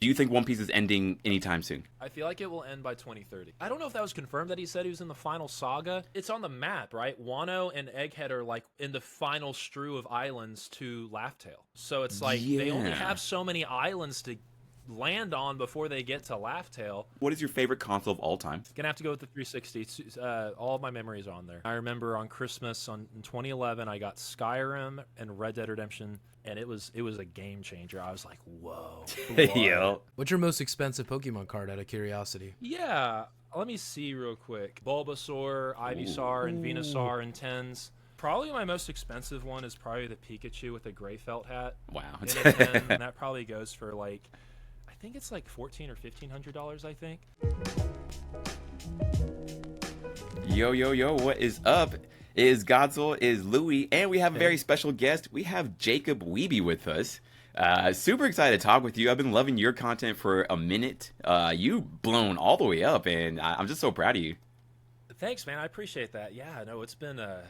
Do you think One Piece is ending anytime soon? I feel like it will end by 2030. I don't know if that was confirmed that he said he was in the final saga. It's on the map, right? Wano and Egghead are like in the final strew of islands to Laugh Tale. So it's like they only Yeah. have so many islands to land on before they get to Laugh Tale. What is your favorite console of all time? Gonna have to go with the 360. All of my memories are on there. I remember on Christmas in 2011, I got Skyrim and Red Dead Redemption, and it was a game changer. I was like, whoa. Yo. What's your most expensive Pokemon card out of curiosity? Yeah, let me see real quick. Bulbasaur, Ivysaur, and Venusaur and tens. Probably my most expensive one is probably the Pikachu with the gray felt hat. Wow. In a 10, and that probably goes for like, I think it's like $1,400 or $1,500. I think. Yo, yo, yo, what is up? It is Godzilla, it is Louie, and we have a very special guest. We have Jacob Weeby with us. Super excited to talk with you. I've been loving your content for a minute. You've blown all the way up, and I'm just so proud of you. Thanks, man. I appreciate that. Yeah, no, it's been a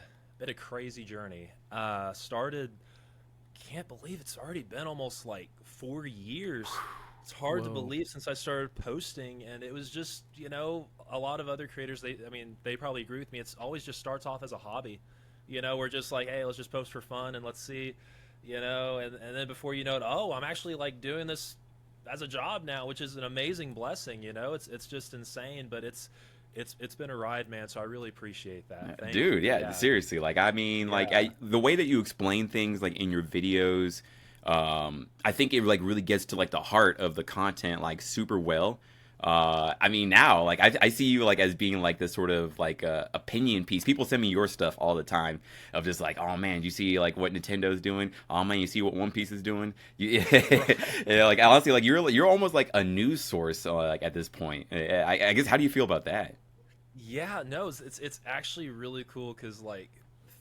crazy journey. Started, can't believe it's already been almost like 4 years. It's hard to Whoa. believe since I started posting, and it was just, a lot of other creators, they probably agree with me. It's always just starts off as a hobby. We're just like, hey, let's just post for fun and let's see, and then before you know it, oh, I'm actually like doing this as a job now, which is an amazing blessing. It's just insane, but it's been a ride, man. So I really appreciate that. Thank Dude, you. yeah, seriously. Like, I mean, like, Yeah. the way that you explain things, like, in your videos, I think it, like, really gets to, like, the heart of the content, like, super well. I mean, now, like, I see you, like, as being, like, this sort of, like, opinion piece. People send me your stuff all the time of just, like, oh, man, you see, like, what Nintendo's doing? Oh, man, you see what One Piece is doing? Like, honestly, like, you're almost, like, a news source, like, at this point. I guess, how do you feel about that? Yeah, no, it's actually really cool because like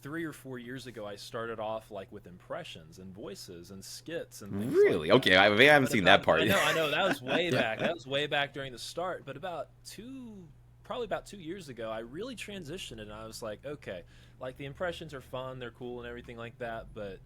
3 or 4 years ago, I started off like with impressions and voices and skits and things like Really? that. Okay, I haven't But seen that part. I know that was way Yeah. back. That was way back during the start. But probably about 2 years ago, I really transitioned and I was like, okay, like the impressions are fun, they're cool and everything like that. But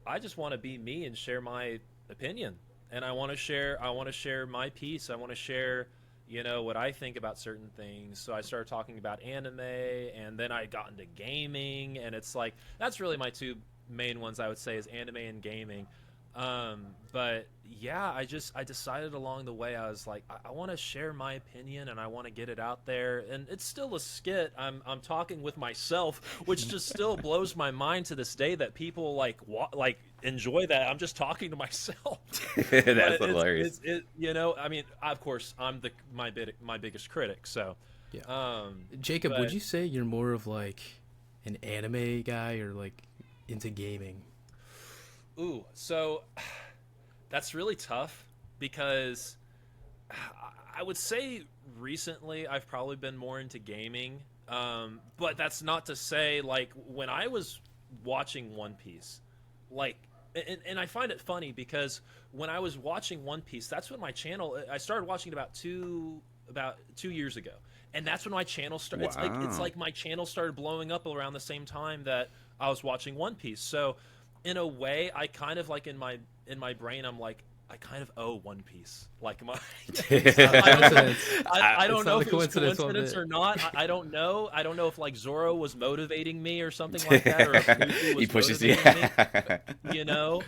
I just want to be me and share my opinion, and I want to share my piece. I want to share what I think about certain things. So I started talking about anime, and then I got into gaming, and it's like that's really my two main ones, I would say, is anime and gaming. But yeah, I decided along the way, I was like, I want to share my opinion and I want to get it out there. And it's still a skit. I'm talking with myself, which just still blows my mind to this day that people like enjoy that. I'm just talking to myself. That's But hilarious. I mean, of course, I'm my biggest critic. So, Yeah. Jacob, but would you say you're more of like an anime guy or like into gaming? ooh, so that's really tough because I would say recently I've probably been more into gaming. But that's not to say like when I was watching One Piece, like, and I find it funny because when I was watching One Piece, that's when my channel. I started watching it about 2 years ago, and that's when my channel started. It's Wow. like my channel started blowing up around the same time that I was watching One Piece. So, in a way, I kind of like in my brain, I'm like, I kind of owe One Piece. Like my, Coincidence. I It's don't not know a if it was coincidence one coincidence bit. or not. I don't know. I don't know if like Zoro was motivating me or something like that, or if Luffy He was pushes you. motivating me. You know,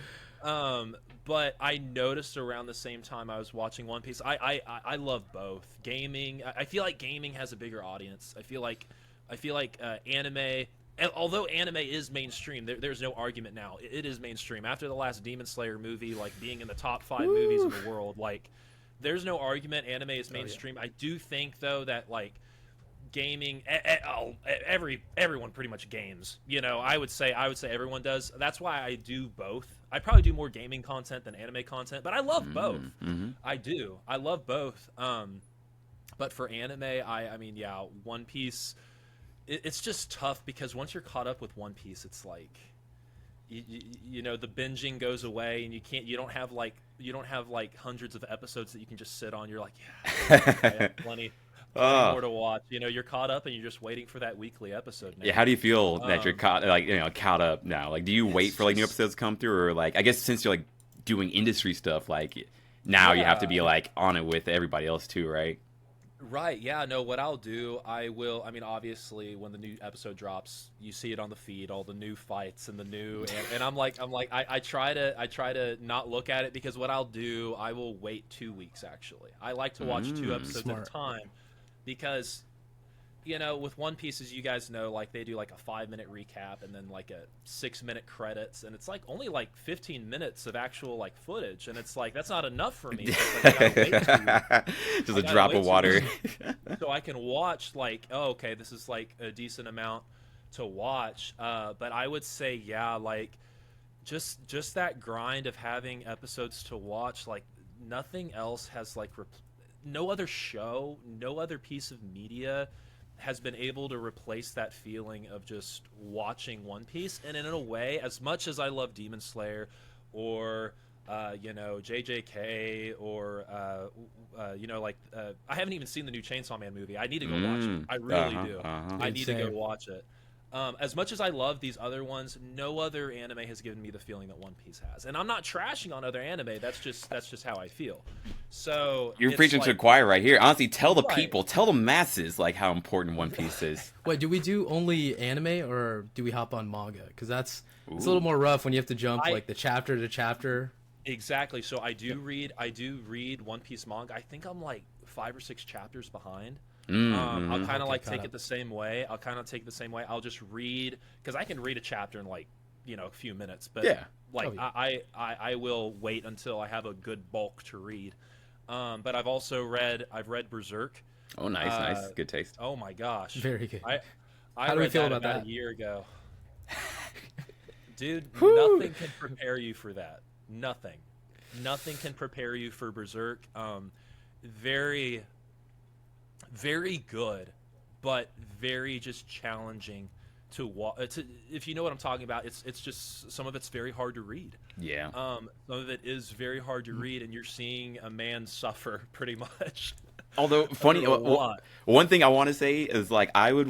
but I noticed around the same time I was watching One Piece. I love both gaming. I feel like gaming has a bigger audience. I feel like anime. And although anime is mainstream, there's no argument now. It is mainstream. After the last Demon Slayer movie, like being in the top 5 movies in the world, like there's no argument. Anime is mainstream. I do think though that like gaming, everyone pretty much games. I would say everyone does. That's why I do both. I probably do more gaming content than anime content, but I love both. Mm-hmm. I do. I love both. But for anime, I mean, yeah, One Piece. It's just tough because once you're caught up with One Piece, it's like, the binging goes away, and you don't have like hundreds of episodes that you can just sit on. You're like, yeah, I have plenty Oh. more to watch. You're caught up, and you're just waiting for that weekly episode now. Yeah, how do you feel that you're Um, caught up now? Like, do you wait it's for like new just episodes to come through, or like, I guess since you're like doing industry stuff, like, now you have to Yeah. be like on it with everybody else too, right? Right. Yeah. No, what I'll do, I will. I mean, obviously, when the new episode drops, you see it on the feed, all the new fights and the new, and I try to not look at it because what I'll do, I will wait 2 weeks. Actually, I like to watch two Mm. episodes at a Smart. time because, with One Piece, as you guys know, like they do like a 5 minute recap and then like a 6 minute credits, and it's like only like 15 minutes of actual like footage, and it's like that's not enough for me. So it's like, I gotta wait 2 weeks. Just I a gotta drop wait of 2 water. weeks so I can watch like, oh, okay, this is like a decent amount to watch. But I would say, yeah, like just that grind of having episodes to watch, like nothing else has like no other show, no other piece of media has been able to replace that feeling of just watching One Piece. And in a way, as much as I love Demon Slayer or JJK or I haven't even seen the new Chainsaw Man movie. I need to go watch it. I really Uh-huh, do. uh-huh. I Dude, need to go same. watch it. As much as I love these other ones, no other anime has given me the feeling that One Piece has. And I'm not trashing on other anime. That's just how I feel. So You're it's preaching to the like, choir right here. Honestly, tell the Right. people, tell the masses, like how important One Piece is. Wait, do we do only anime or do we hop on manga? Because it's a Ooh. little more rough when you have to jump I- like the chapter to chapter. Exactly. So I do read One Piece manga. I think I'm like 5 or 6 chapters behind. Mm-hmm. I'll kind of Okay, like caught take up. it the same way. I'll just read because I can read a chapter in like a few minutes. But Yeah. like Oh, yeah. I will wait until I have a good bulk to read. But I've read Berserk. Oh, nice, nice. Uh, Good taste. Oh my gosh. Very good. I How do we read feel that about about that? a year ago. Dude, Whew. nothing can prepare you for that. Nothing can prepare you for Berserk. Very, very good, but very just challenging to watch. If you know what I'm talking about, it's just some of it's very hard to read. Yeah. Some of it is very hard to read, and you're seeing a man suffer pretty much. Although funny, A lot. one thing I want to say is like I would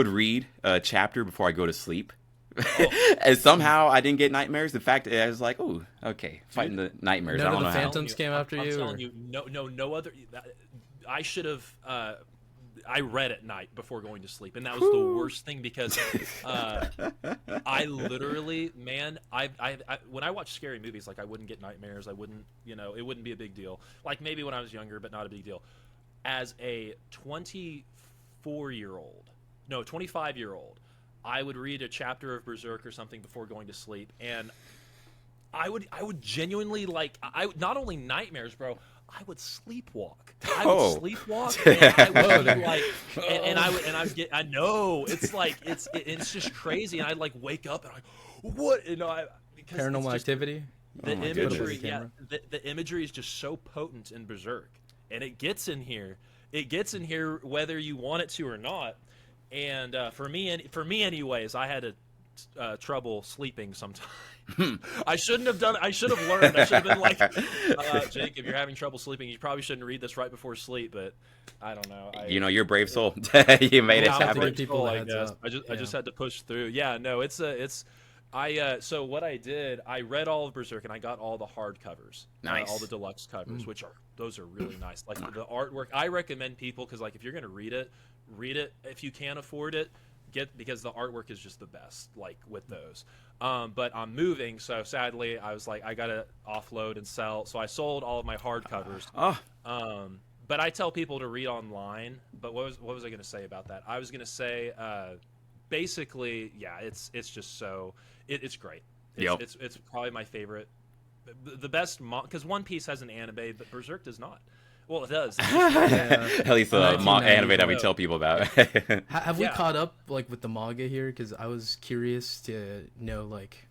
read a chapter before I go to sleep, and somehow I didn't get nightmares. In fact, I was like, "Oh, okay, fighting the nightmares." None I of don't the know how. Phantoms came after I'm you, telling or- you, no other. I should have. I read at night before going to sleep, and that was the worst thing because I literally, man, I when I watch scary movies, like I wouldn't get nightmares. I wouldn't, it wouldn't be a big deal. Like maybe when I was younger, but not a big deal. As a 24-year-old, no, 25-year-old, I would read a chapter of Berserk or something before going to sleep, and I would genuinely not only nightmares, bro. I would sleepwalk. I would Oh. sleepwalk, and I would be Whoa. like, and I would get. I know it's like it's just crazy, and I'd like wake up and what because it's Paranormal just- Activity. the Oh my imagery, goodness. yeah, the imagery is just so potent in Berserk, and it gets in here. It gets in here whether you want it to or not. And for me anyways, I had trouble sleeping sometimes. I shouldn't have done it. I should have learned. I should have been like, Jake, if you're having trouble sleeping, you probably shouldn't read this right before sleep. But I don't know. You're a brave soul. You made it Yeah, I'll happen. give people a I heads guess. up. I just had to push through. Yeah, no, so what I did, I read all of Berserk and I got all the hardcovers, Nice. all the deluxe covers, those are really nice. Like the artwork, I recommend people because like if you're gonna read it if you can afford it, because the artwork is just the best. Like with those. But I'm moving, so sadly I was like I gotta offload and sell, so I sold all of my hardcovers. Oh, But I tell people to read online. But what was I going to say about that? I was going to say, basically, yeah, it's just so it's great. Yep. It's probably my favorite, the best because One Piece has an anime, but Berserk does not. Well, it does. at least the 1990s anime that we show. tell people about. Have we Yeah. caught up like with the manga here? Because I was curious to know like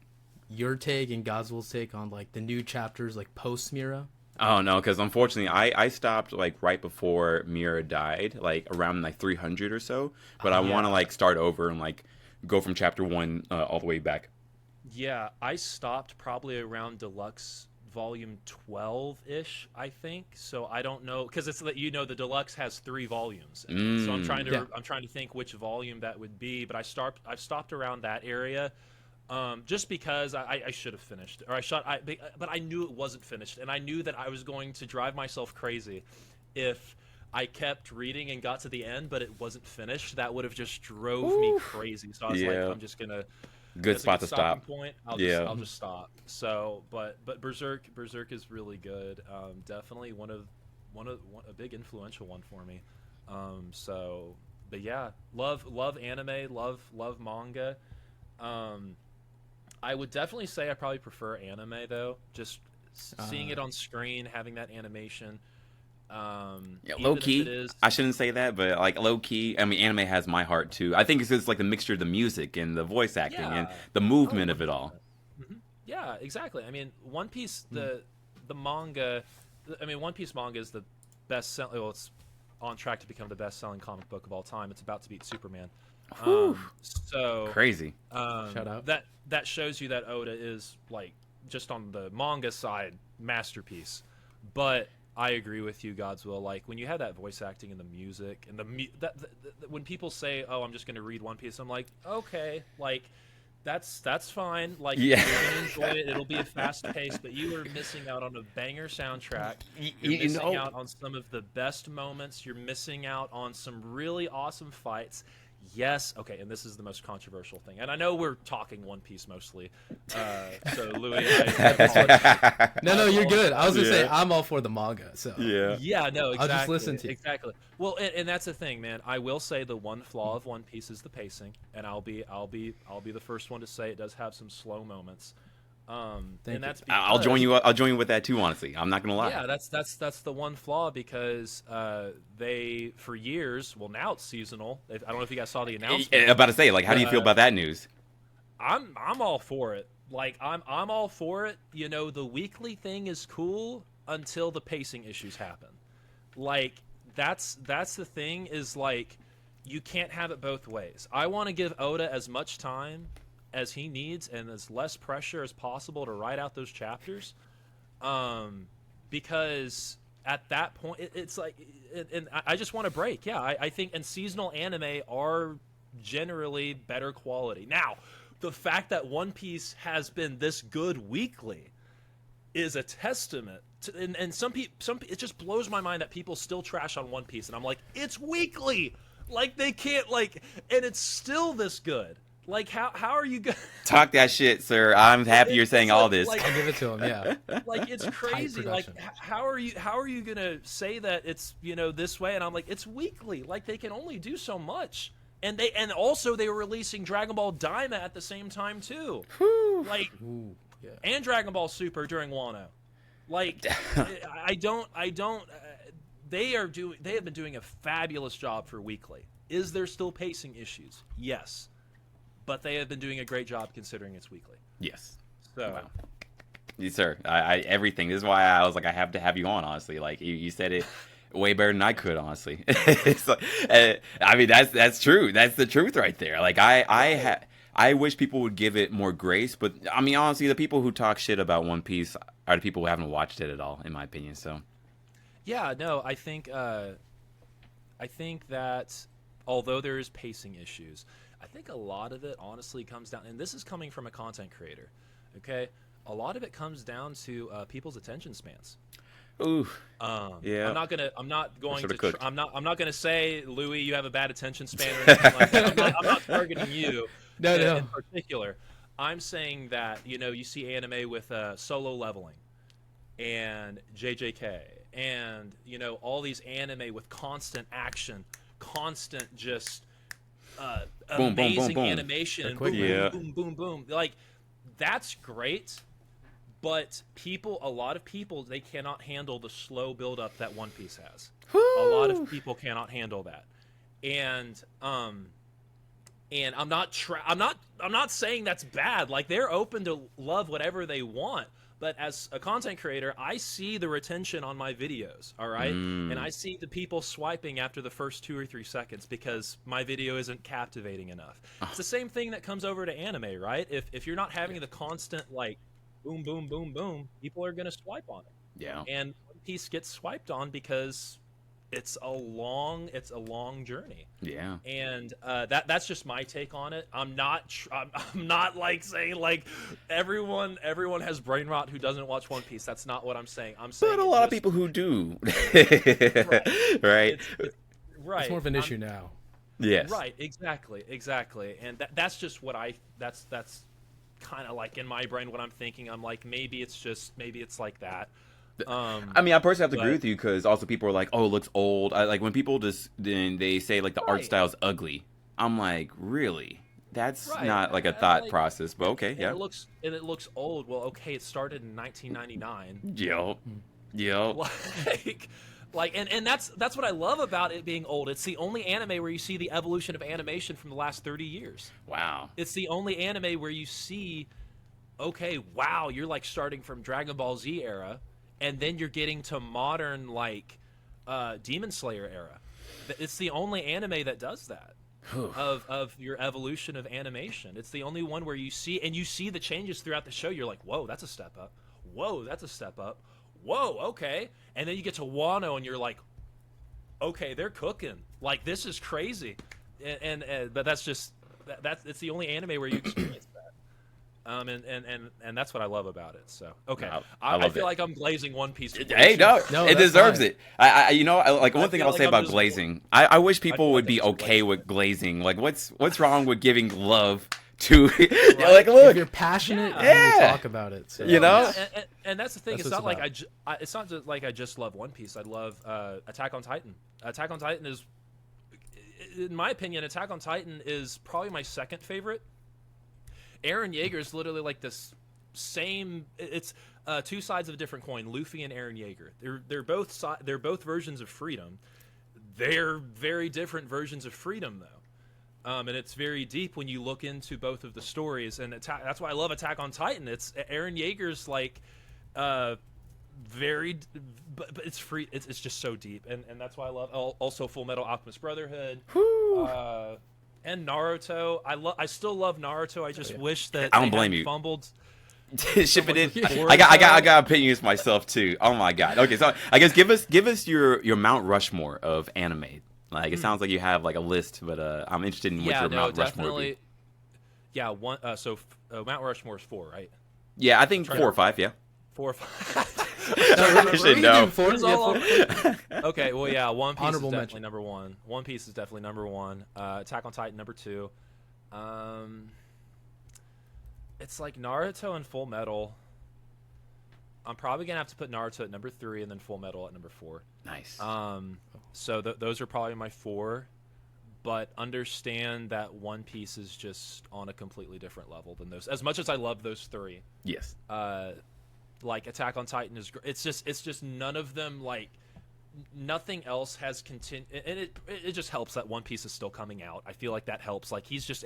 your take and Goswell's take on like the new chapters like post Mira. Oh no, because unfortunately, I stopped like right before Mira died, like around like 300 or so. But I want to like start over and like go from chapter 1 all the way back. Yeah, I stopped probably around Deluxe volume 12-ish, I think. So I don't know because it's that the Deluxe has 3 volumes. So I'm trying to Yeah. I'm trying to think which volume that would be, but I stopped around that area. Just because I should have finished, or but I knew it wasn't finished, and I knew that I was going to drive myself crazy if I kept reading and got to the end, but it wasn't finished. That would have just drove me crazy. So I was like, Yeah. I'm just gonna. Good That's a spot good to stopping stop. point. Yeah. I'll just stop. So, but Berserk is really good. Definitely a big influential one for me. So, but yeah, love anime, love manga. Um, I would definitely say I probably prefer anime though. Just seeing it on screen, having that animation. Yeah, low Even if it key. is, I shouldn't say that, but like low key. I mean, anime has my heart too. I think it's just like the mixture of the music and the voice acting and yeah. the Oh, movement of it all. 100%. Yeah, exactly. I mean, One Piece, the manga. I mean, One Piece manga is the best selling. Well, it's on track to become the best selling comic book of all time. It's about to beat Superman. Whew. So Crazy. Shout out. that shows you that Oda is like just on the manga side masterpiece. But I agree with you, God's Will. Like when you have that voice acting and the music and when people say, "Oh, I'm just going to read One Piece," I'm like, okay, like that's fine. Like Yeah. you're gonna enjoy it. It'll be a fast pace, but you are missing out on a banger soundtrack. You're You missing know, out on some of the best moments. You're missing out on some really awesome fights. Yes, okay, and this is the most controversial thing. And I know we're talking One Piece mostly. So Louis, I apologize. No, you're good. I was gonna say Yeah. I'm all for the manga. So yeah. Yeah, no, exactly. I'll just listen to you. Exactly. Well, and that's the thing, man. I will say the one flaw of One Piece is the pacing, and I'll be the first one to say it does have some slow moments. Thank you. And that's I'll join because- you. I'll join you with that too. Honestly, I'm not gonna lie. Yeah, that's the one flaw because they for years. Well, now it's seasonal. I don't know if you guys saw the announcement. About to say, like, how do you feel about that news? I'm all for it. Like I'm all for it. You know, the weekly thing is cool until the pacing issues happen. Like that's the thing is like you can't have it both ways. I want to give Oda as much time as he needs and as less pressure as possible to write out those chapters. Because at that point it's like and I just want a break. Yeah, I think and seasonal anime are generally better quality. Now, the fact that One Piece has been this good weekly is a testament to, and some people it just blows my mind that people still trash on One Piece and I'm like, it's weekly. Like they can't like and it's still this good. Like how are you gonna Talk that shit, sir. I'm happy you're saying all this. like- I'll give it to him. Yeah. like it's crazy like production. how are you gonna say that it's this way and I'm like it's weekly like they can only do so much and also they were releasing Dragon Ball Daima at the same time too like Ooh, yeah. and Dragon Ball Super during Wano like I don't they have been doing a fabulous job for weekly. Is there still pacing issues? Yes, but they have been doing a great job considering it's weekly. Yes. So Wow. Yes, sir. I everything. This is why I was like, I have to have you on. Honestly, like you said it way better than I could. Honestly, it's like, I mean, that's true. That's the truth right there. Like I wish people would give it more grace, but I mean, honestly, the people who talk shit about One Piece are the people who haven't watched it at all, in my opinion. So yeah, no, I think that although there is pacing issues, I think a lot of it honestly comes down, and this is coming from a content creator, okay? A lot of it comes down to people's attention spans. ooh, Yeah. I'm not going sorta to. cooked. I'm not going to say, Louis, you have a bad attention span or anything like that. I'm not targeting you No. in particular. I'm saying that you see anime with Solo Leveling, and JJK, and all these anime with constant action, constant just Boom, boom, boom, amazing boom. animation, and quick, boom, yeah. boom, boom, boom, boom. Like that's great. But a lot of people, they cannot handle the slow build-up that One Piece has. A lot of people cannot handle that, and I'm not saying that's bad. Like they're open to love whatever they want. But as a content creator, I see the retention on my videos, all right, and I see the people swiping after the first 2 or 3 seconds because my video isn't captivating enough. It's the same thing that comes over to anime, right? If you're not having the constant like boom, boom, boom, boom, people are going to swipe on it. yeah. And One Piece gets swiped on because it's a long journey. Yeah. And that's just my take on it. I'm not like saying like everyone has brain rot who doesn't watch One Piece. That's not what I'm saying. I'm saying But a lot of people who do. Right? right. It's more of an issue now. Yes. Right, exactly. And that's just what that's kind of like in my brain what I'm thinking. I'm like maybe it's like that. I mean, I personally have to agree but- with you because also people are like, "Oh, it looks old." Like when people just then they say like the art Right. style's ugly. I'm like, really? That's Right, not like a and, thought like, process, but okay, and yeah. it looks old. Well, okay, it started in 1999. Yep. Yep. like and that's what I love about it being old. It's the only anime where you see the evolution of animation from the last 30 years. Wow. It's the only anime where you see, okay, wow, you're like starting from Dragon Ball Z era, and then you're getting to modern like Demon Slayer era. It's the only anime that does that of your evolution of animation. It's the only one where you see the changes throughout the show. You're like, whoa, that's a step up. Whoa, that's a step up. Whoa, okay. And then you get to Wano, and you're like, okay, they're cooking. Like this is crazy. And but that's just it's the only anime where you experience that. And that's what I love about it. So okay, I I love feel it. like I'm glazing One Piece. Hey, no, No, it that's deserves fine. it. I you know, like one I thing feel I'll like say I'm about just- glazing, I wish people feel would like be I'm just okay glazing. with glazing. Like, what's wrong with giving love to? Like, If look, you're passionate, Yeah. you will Yeah. talk about it. So. You know? And that's the thing. That's It's what not it's like it's not just like I just love One Piece. I love Attack on Titan. Attack on Titan is, in my opinion, Attack on Titan is probably my second favorite. Eren Yeager is literally like this same. It's two sides of a different coin. Luffy and Eren Yeager. They're both versions of freedom. They're very different versions of freedom, though. And it's very deep when you look into both of the stories, and that's why I love Attack on Titan. It's Eren Yeager's like, very, but it's free. It's just so deep, and that's why I love also Full Metal Alchemist Brotherhood, and Naruto. I still love Naruto. I just wish that I don't they blame hadn't you. fumbled. ship it in. Boruto. I got opinions myself too. Oh my god. Okay, so I guess give us your Mount Rushmore of anime. Like it sounds like you have like a list, but I'm interested in what your Mount Rushmore would be. Yeah, one. So Mount Rushmore is 4, right? Yeah, I think 4 or 5. Yeah. 4 or 5. I should know. Where's all of- Okay, well, yeah, One Piece Honorable is definitely mention. number 1. One Piece is definitely number 1. Attack on Titan number 2. It's like Naruto and Full Metal. I'm probably gonna have to put Naruto at number 3 and then Full Metal at number 4. Nice. So those are probably my 4. But understand that One Piece is just on a completely different level than those. As much as I love those 3, Yes. like Attack on Titan is it's just none of them, like nothing else has continued, and it just helps that One Piece is still coming out. I feel like that helps. Like he's just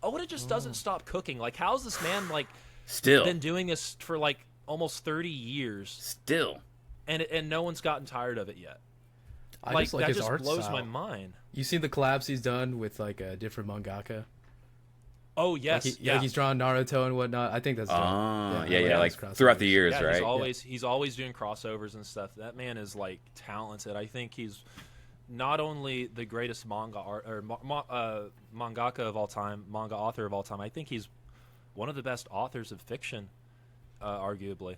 Oda just doesn't stop cooking. Like how's this man like Still. been doing this for like almost 30 years Still. and no one's gotten tired of it yet? I Like just like that his just art blows style. my mind. You seen the collabs he's done with like a different mangaka? Oh yes, Like, yeah. like he's drawn Naruto and whatnot. I think that's dope. Oh, yeah, I yeah. Like those crossovers. throughout the years, Yeah, right? he's always doing crossovers and stuff. That man is like talented. I think he's not only the greatest manga art or mangaka of all time, manga author of all time. I think he's one of the best authors of fiction, arguably.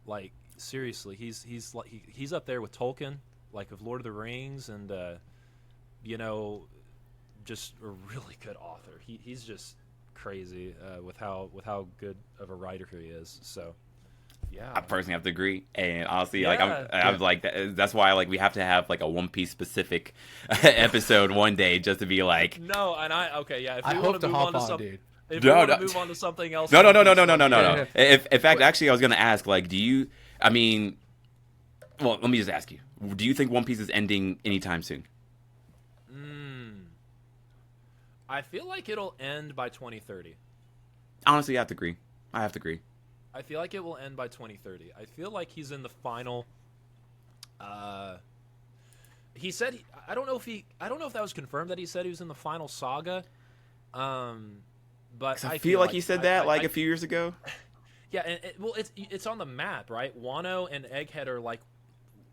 Like seriously, he's like he's up there with Tolkien, like of Lord of the Rings, and you know, just a really good author. He's just crazy with how good of a writer he is. So yeah, I personally have to agree, and honestly, like Yeah. I'm like that's why like we have to have like a One Piece specific episode one day just to be like no, and yeah. If I we hope want to move hop on to on, something, dude. if No, we want no. to move on to something else, no. Yeah. If in fact, actually, I was gonna ask like, do you? I mean, well, let me just ask you: do you think One Piece is ending anytime soon? I feel like it'll end by 2030. Honestly, I have to agree. I feel like it will end by 2030. I feel like he's in the final. He said I don't know if that was confirmed that he said he was in the final saga. But 'Cause I feel like he said that like I- a few years ago. Yeah, and well, it's on the map, right? Wano and Egghead are like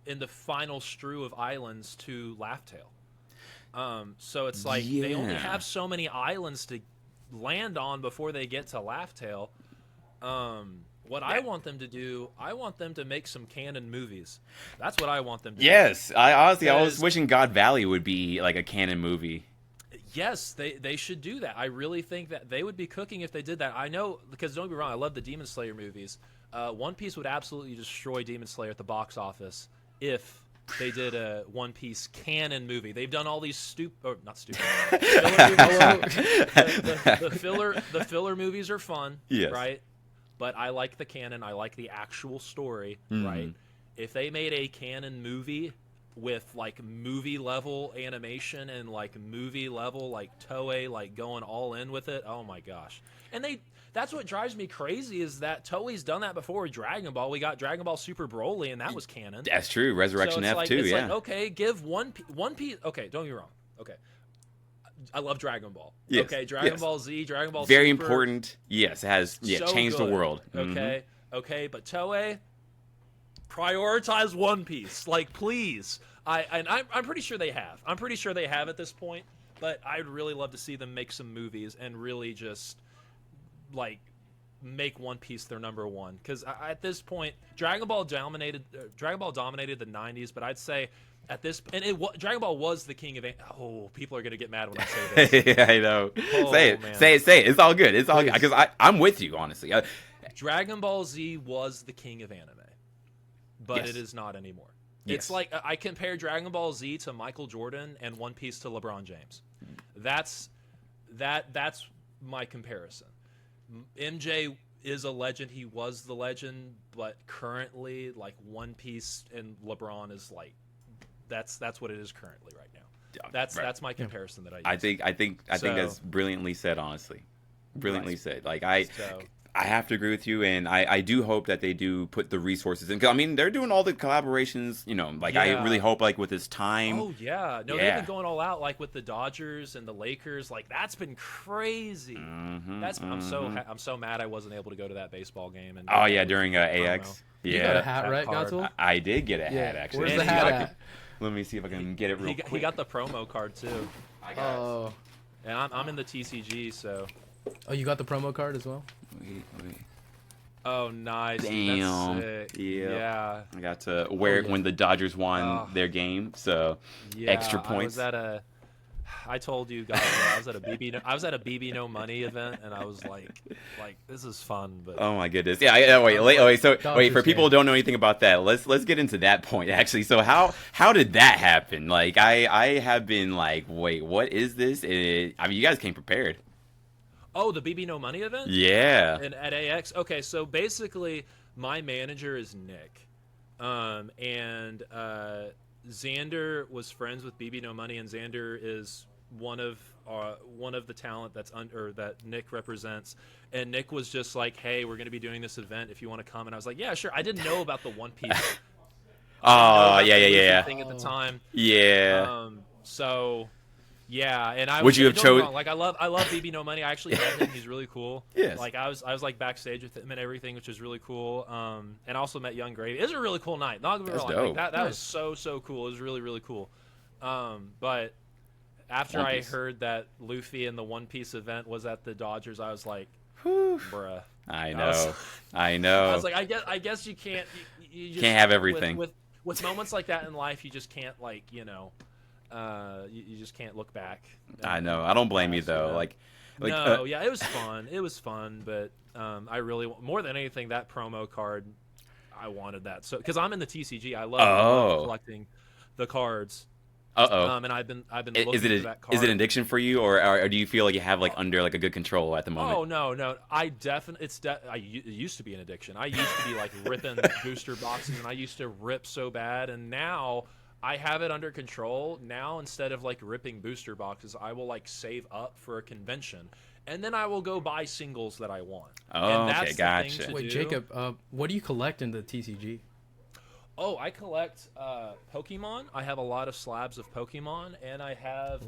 in the final strew of islands to Laugh Tale. So it's like they only Yeah. have so many islands to land on before they get to Laugh Tale. What I want them to do, I want them to make some canon movies. That's what I want them to do. Yes, I was Because- wishing God Valley would be like a canon movie. Yes, they should do that. I really think that they would be cooking if they did that. I know, because don't get me wrong, I love the Demon Slayer movies. One Piece would absolutely destroy Demon Slayer at the box office if they did a One Piece canon movie. They've done all these not stupid. The filler movies are fun, Yes. right? But I like the canon. I like the actual story, Mhm. right? If they made a canon movie with like movie level animation and like movie level like Toei like going all in with it, oh my gosh. And that's what drives me crazy is that Toei's done that before with Dragon Ball. We got Dragon Ball Super Broly and that was canon. That's true. Resurrection So it's F like, too. it's Yeah. like, okay, give One Piece. Okay, don't get me wrong. Okay, I love Dragon Ball. Yes, Okay, Dragon yes. Ball Z, Dragon Ball Very Super, important. Yes, it has so changed the good. world. Mhm. Okay, okay, but Toei, prioritize One Piece, like please. I'm pretty sure they have. I'm pretty sure they have at this point. But I'd really love to see them make some movies and really just like make One Piece their number one. Because at this point, Dragon Ball dominated the '90s. But I'd say at this Dragon Ball was the king of. Oh, people are gonna get mad when I say this. Yeah, I know. Oh, say it. man. Say it. Say it. It's all good. It's all good. Because I'm with you, honestly. Dragon Ball Z was the king of anime, but Yes. it is not anymore. Yes. It's like I compare Dragon Ball Z to Michael Jordan and One Piece to LeBron James. That's my comparison. MJ is a legend. He was the legend, but currently, like One Piece and LeBron is like that's what it is currently right now. That's my comparison that I use. I think So- that's brilliantly said. Honestly, brilliantly Right. said. Like So- I have to agree with you, and I do hope that they do put the resources in. 'Cause, I mean, they're doing all the collaborations. You know, like I Yeah. really hope, like with this time. Oh yeah, no, Yeah. they've been going all out, like with the Dodgers and the Lakers. Like that's been crazy. Mhm, I'm so mad I wasn't able to go to that baseball game. And Oh yeah, during AX. promo. You got a Yeah, hat, That right, card. Gatzel? I did get a Yeah. hat actually. Where's And the he hat got- at? Let me see if I can get it real quick. He got the promo card too, Oh, and I'm in the TCG, so. oh, you got the promo card as well. Wait. Oh, nice. Damn. That's sick. Yeah. Yeah. I got to wear it yeah. when the Dodgers won Oh. their game, so Yeah, extra points. I told you guys I was at a BB No Money event, and I was like this is fun, but Oh my goodness! Yeah, wait. So Dodgers wait, for people who fan. don't know anything about that, let's get into that point actually. So how did that happen? Like I have been like, wait, what is this? I mean, you guys came prepared. oh, the BB No Money event. Yeah. And at AX, okay, so basically, my manager is Nick, and Xander was friends with BB No Money, and Xander is one of the talent that Nick represents. And Nick was just like, "Hey, we're going to be doing this event. If you want to come," and I was like, "Yeah, sure." I didn't know about the One Piece. Oh yeah. thing at the time. Yeah. So. Yeah, and I Would you have don't get me chose- wrong, like I love BB No Money. I actually met him. He's really cool. Yes. Like I was like backstage with him and everything, which was really cool. And I also met Young Gravy. It was a really cool night. Not gonna be That's wrong. dope. Like, that was so cool. It was really really cool. But after One I Piece. heard that Luffy and the One Piece event was at the Dodgers, I was like, Whew. bruh. I was- know. I know. I was like, I guess you can't. You just, Can't have everything. With moments like that in life, you just can't you just can't look back. I know. I don't blame you So, though. no. Like No, yeah, it was fun. It was fun, but I really more than anything that promo card, I wanted that. So because I'm in the TCG, I love collecting the cards. And I've been looking Is for it that card. is it an addiction for you, or do you feel like you have like under like a good control at the moment? Oh no! I definitely it used to be an addiction. I used to be like ripping booster boxes, and I used to rip so bad, and now I have it under control. Now instead of like ripping booster boxes, I will like save up for a convention, and then I will go buy singles that I want. Oh, and okay, that's the gotcha. thing to Wait, do. Jacob, what do you collect in the TCG? Oh, I collect Pokemon. I have a lot of slabs of Pokemon, and I have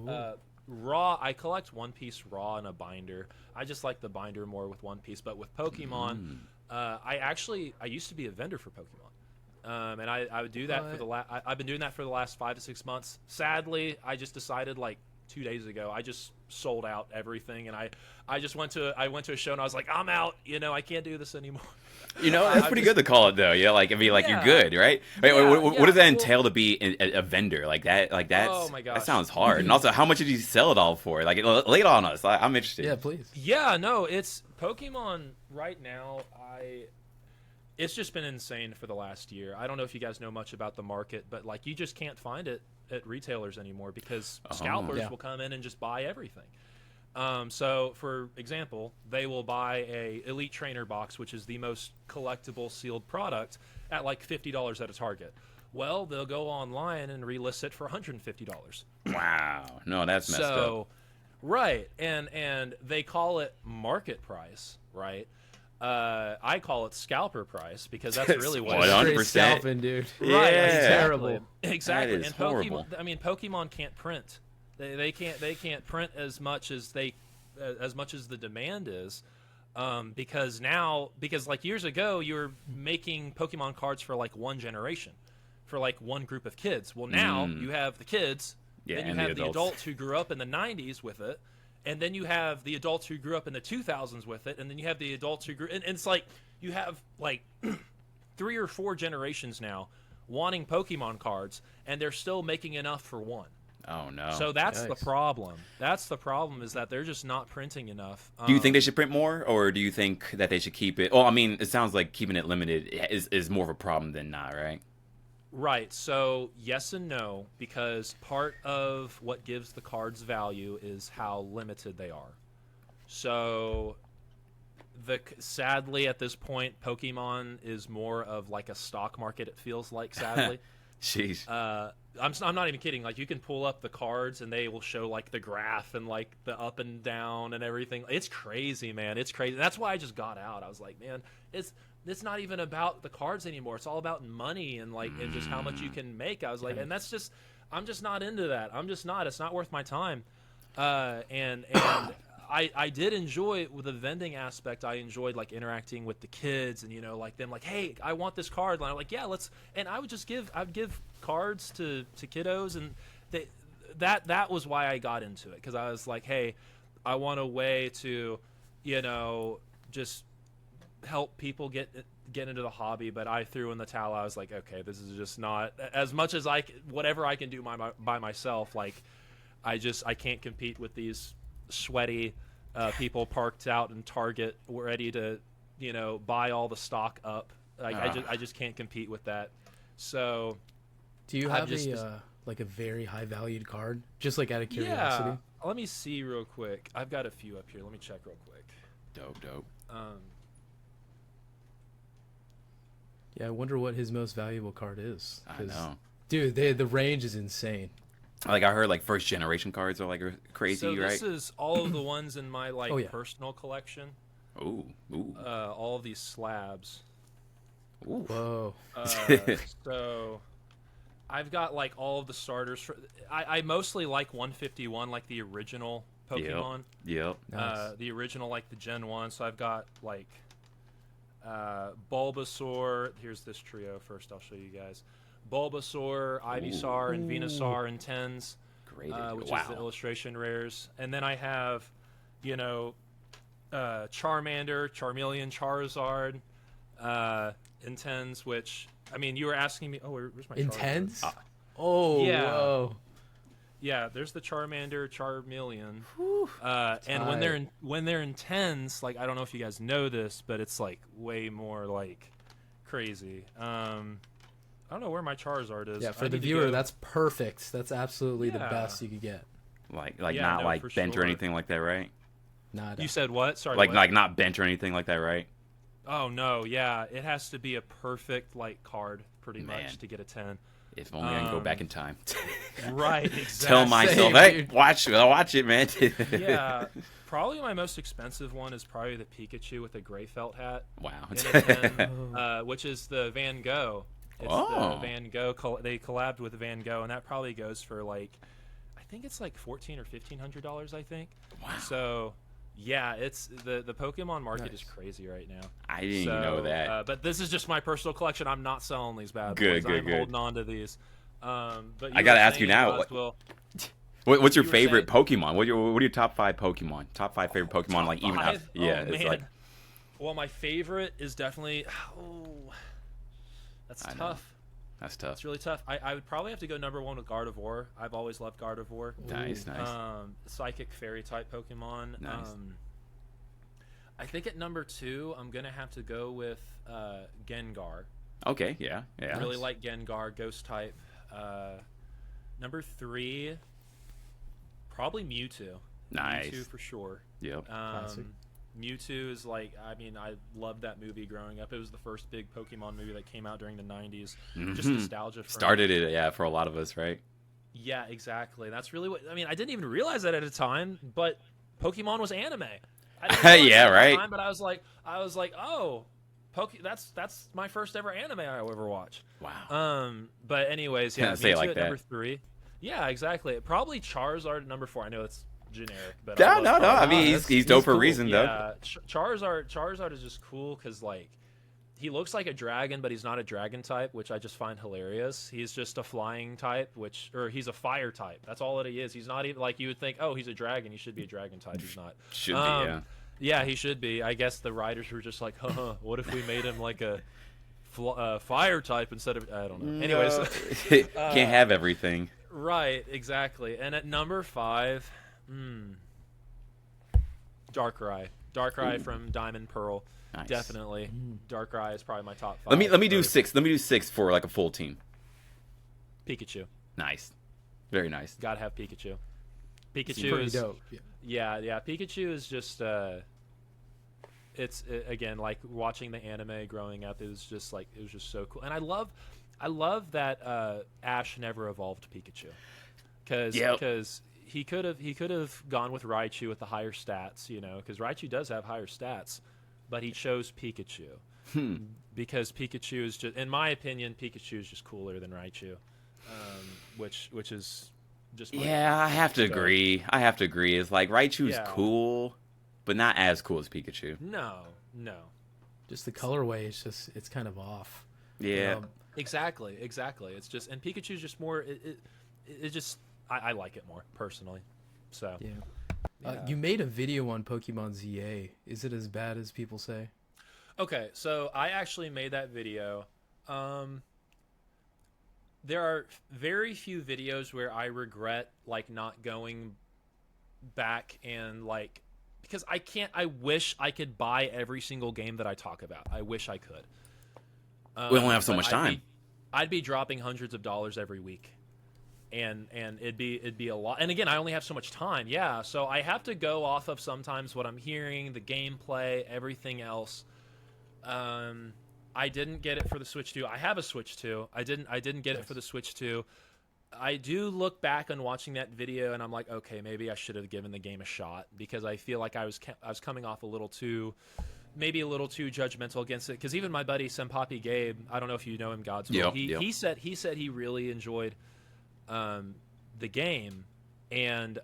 Raw. I collect One Piece Raw in a binder. I just like the binder more with One Piece, but with Pokemon, I used to be a vendor for Pokemon. And I would do that for What? I've been doing that for the last 5 to 6 months. Sadly, I just decided like 2 days ago. I just sold out everything, and I just went to a show and I was like, I'm out. I can't do this anymore. That's pretty good to call it though. Yeah, like I mean, like you're Yeah. good, right? Wait, Yeah, what yeah, does that well- entail to be a vendor like that? Like that's Oh my that gosh. sounds hard. And also, how much did you sell it all for? Like, lay it on us. I'm interested. Yeah, please. Yeah, no, it's Pokemon right now. It's just been insane for the last year. I don't know if you guys know much about the market, but like you just can't find it at retailers anymore because scalpers Yeah. will come in and just buy everything. So, for example, they will buy a Elite Trainer box, which is the most collectible sealed product, at like $50 at a Target. Well, they'll go online and relist it for $150. Wow. No, that's messed up. Right, and they call it market price, right? I call it scalper price because that's really what it is. 100%. Straight scalping, dude. Right, Yeah. Terrible. Exactly. That is and horrible. Pokemon can't print. They can't print as much as the demand is. Because like years ago you were making Pokemon cards for like one generation, for like one group of kids. Well, now you have the kids, Yeah, then you and the have the adults. adults who grew up in the 90s with it, and then you have the adults who grew up in the 2000s with it, and then you have the adults who grew and it's like you have like 3 or 4 generations now wanting Pokemon cards, and they're still making enough for one. Oh no. So that's the Yikes. problem. That's the problem, is that they're just not printing enough. do you think they should print more, or do you think that they should keep it? Well, I mean, it sounds like keeping it limited is more of a problem than not, right? Right. So yes and no, because part of what gives the cards value is how limited they are. So sadly at this point, Pokemon is more of like a stock market. It feels like, sadly. Jeez. I'm not even kidding. Like, you can pull up the cards and they will show like the graph and like the up and down and everything. It's crazy, man. It's crazy. That's why I just got out. I was like, man, it's not even about the cards anymore. It's all about money and like and just how much you can make. I was like, and that's just, I'm just not into that. I'm just not. It's not worth my time. And I did enjoy with the vending aspect. I enjoyed like interacting with the kids and like them like, hey, I want this card. And I'm like, yeah, let's. And I'd give cards to kiddos, and that was why I got into it, because I was like, hey, I want a way to just help people get into the hobby. But I threw in the towel. I was like, okay, this is just not as much as whatever I can do by myself. Like, I can't compete with these sweaty people parked out in Target ready to buy all the stock up. Like, I just can't compete with that. So Do you I'm have just- a very high valued card? Just like out of curiosity. yeah, let me see real quick. I've got a few up here. Let me check real quick. Dope. Yeah, I wonder what his most valuable card is. I 'cause, know. Dude, the range is insane. Like, I heard like first generation cards are like crazy, So right? this is all of the ones in my Oh, yeah. personal collection. Ooh. All of these slabs. Ooh. Whoa. So I've got like all of the starters. I mostly like 151, like the original Pokemon. Yep. Nice. The original, like the Gen 1. So I've got like Bulbasaur. Here's this trio first. I'll show you guys. Bulbasaur, Ivysaur, and Venusaur in 10s. Great. Which wow. is the illustration rares. And then I have, Charmander, Charmeleon, Charizard in 10s, which, I mean, you were asking me, where's my Charizard? Intense? Oh, Yeah. whoa. Yeah, there's the Charmander, Charmeleon. And when they're in 10s, like, I don't know if you guys know this, but it's like way more like crazy. I don't know where my Charizard is. Yeah, I for the need to viewer, go- that's perfect. That's absolutely the Yeah. best you could get. Like Yeah, not no, like for bent or sure. anything like that, right? Nada. You said what? Sorry. Like what? like not bent or anything like that, right? Oh no, yeah, it has to be a perfect like card, pretty Man. much, to get a 10. If only I can go back in time. Right, exactly. Tell myself, Same, hey, dude. watch it, man. Yeah, probably my most expensive one is probably the Pikachu with the gray felt hat, Wow. in a 10, which is the Van Gogh. It's Oh. the Van Gogh. They collabed with Van Gogh, and that probably goes for like, I think it's like $1,400 or $1,500. I think. Wow. So, Yeah, it's the Pokemon market is Nice. crazy right now. I didn't even know that. But this is just my personal collection. I'm not selling these bad Good, boys. good, I'm good. holding on to these. But I you were gotta ask you saying, now. Boswell, What's your you were favorite saying- Pokemon? What are your top 5 Pokemon? Top 5 favorite Pokemon, Top like even five? after, yeah, Oh, it's man. like Well, my favorite is definitely. Oh, that's I know. tough. that's tough. It's really tough. I would probably have to go number 1 with Gardevoir. I've always loved Gardevoir. Nice, nice. Psychic fairy type Pokemon. Nice. I think at number 2, I'm gonna have to go with Gengar. Okay, yeah, yeah. Really like Gengar, ghost type. Number 3, probably Mewtwo. Nice. Mewtwo for sure. Yep. Classic. Mewtwo is like, I mean, I loved that movie growing up. It was the first big Pokemon movie that came out during the 90s. Just Mhm. nostalgia for Started it, yeah, for a lot of us, right? Yeah, exactly. That's really what I mean. I didn't even realize that at the time, but Pokemon was anime. I didn't realize Yeah, that at the right. time, but I was like, oh, that's my first ever anime I ever watched. Wow. But anyways, yeah, Say it Mewtwo like at that. number 3. Yeah, exactly. Probably Charizard at number 4. I know it's generic, but No, I love no, no. I Charizard. mean, that's- he's he's dope for a cool. reason, though. Yeah, Charizard is just cool because like he looks like a dragon, but he's not a dragon type, which I just find hilarious. He's just a flying type, or he's a fire type. That's all that he is. He's not even like you would think. Oh, he's a dragon. He should be a dragon type. He's not. Should be, yeah. Yeah, he should be. I guess the writers were just like, huh, what if we made him like a fire type instead of I don't know. Anyways, Can't have everything. right, exactly. And at number 5, Darkrai. Darkrai from Diamond Pearl. Nice. Definitely. Darkrai is probably my top 5. Let me do Or 6. Let me do 6 for like a full team. Pikachu. Nice. Very nice. Gotta have Pikachu. It's Pikachu pretty is dope. Yeah. yeah. Pikachu is just again like watching the anime growing up. It was just so cool, and I love that Ash never evolved Pikachu because he could have gone with Raichu with the higher stats, you know, because Raichu does have higher stats, but he chose Pikachu because Pikachu is just, in my opinion, Pikachu is just cooler than Raichu, which is just my Yeah, I have to So- agree. It's like Raichu's Yeah. cool, but not as cool as Pikachu. no. Just the colorway is it's kind of off. Yeah. Exactly. It's just, and Pikachu's just more. It just, I like it more personally. So Yeah. Yeah. You made a video on Pokemon ZA. Is it as bad as people say? okay, so I actually made that video. There are very few videos where I regret like not going back and like, because I wish I could buy every single game that I talk about. I wish I could. We only have so but much time. I'd be dropping hundreds of dollars every week, and it'd be a lot. And again, I only have so much time. Yeah, so I have to go off of sometimes what I'm hearing, the gameplay, everything else. I didn't get it for the Switch 2. I have a Switch 2. I didn't get it for the Switch 2. I do look back on watching that video and I'm like, okay, maybe I should have given the game a shot, because I feel like I was coming off a little too judgmental against it. Because even my buddy Senpapi Gabe, I don't know if you know him, Godswill. Yep. He said he really enjoyed the game, and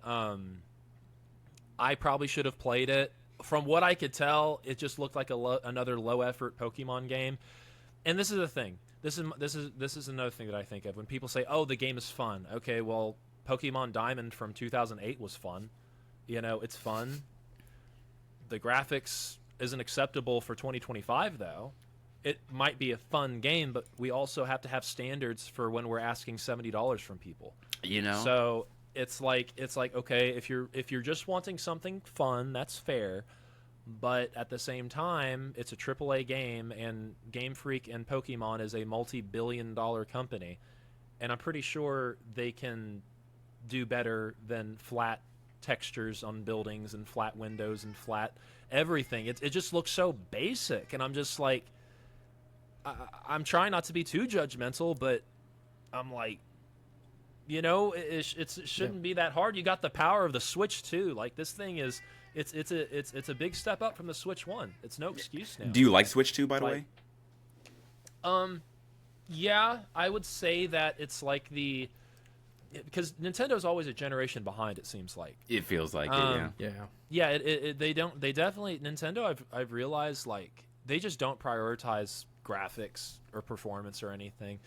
I probably should have played it. From what I could tell, it just looked like another low effort Pokemon game. And this is the thing. This is another thing that I think of when people say, "Oh, the game is fun." Okay, well, Pokemon Diamond from 2008 was fun. You know, it's fun. The graphics isn't acceptable for 2025 though. It might be a fun game, but we also have to have standards for when we're asking $70 from people. You know? So it's like okay, if you're just wanting something fun, that's fair. But at the same time, it's a AAA game, and Game Freak and Pokemon is a multi-billion-dollar company, and I'm pretty sure they can do better than flat textures on buildings and flat windows and flat everything. It just looks so basic, and I'm just like, I'm trying not to be too judgmental, but I'm like, you know, it shouldn't be that hard. You got the power of the Switch too. Like, this thing is, it's a big step up from the Switch 1. It's no excuse now. Do you like Switch 2, by the Like- way? Yeah, I would say that it's like the because Nintendo's always a generation behind. It seems like. It feels like it, yeah. Yeah. Yeah, they don't. They definitely Nintendo. I've realized like they just don't prioritize graphics or performance or anything,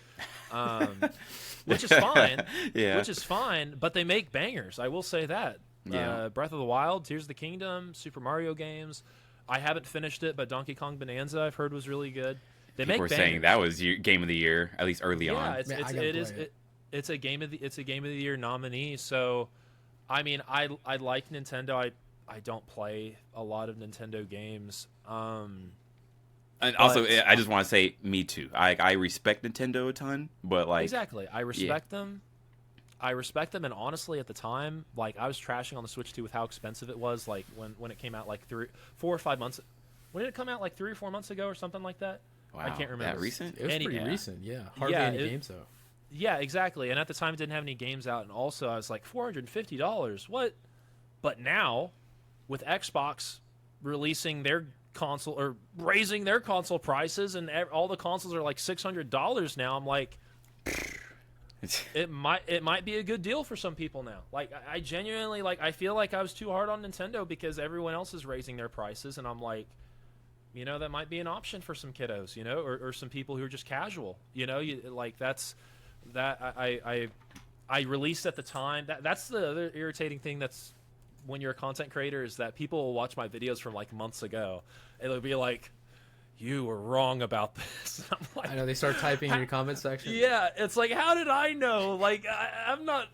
which is fine. Yeah. Which is fine, but they make bangers. I will say that. Yeah. Breath of the Wild, Tears of the Kingdom, Super Mario games. I haven't finished it, but Donkey Kong Bonanza I've heard was really good. They People make were bangers. saying that was game of the year, at least early Yeah, on. it's Man, I it's gotta it is play it. it's a game of the year nominee. So, I mean, I like Nintendo. I don't play a lot of Nintendo games. And also, but- I just want to say, me too. I respect Nintendo a ton, but like, Exactly. I respect them. I respect them, and honestly, at the time, like I was trashing on the Switch 2 with how expensive it was. Like when it came out, like 4 or 5 months. When did it come out? Like 3 or 4 months ago, or something like that. wow, I can't remember. that recent. It was pretty Yeah. recent, yeah. Hardly Yeah, any it- games though. Yeah, exactly. And at the time, it didn't have any games out, and also I was like $450. What? But now, with Xbox releasing their console or raising their console prices, and all the consoles are like $600 now, I'm like, it might be a good deal for some people now. Like I genuinely like I feel like I was too hard on Nintendo because everyone else is raising their prices, and I'm like, you know, that might be an option for some kiddos, you know, or some people who are just casual, you know, like that's that I released at the time. That's the other irritating thing that's when you're a content creator is that people will watch my videos from like months ago and they'll be like, you were wrong about this. I'm like, I know they start typing in your comment section. yeah, it's like, how did I know? Like, I'm not.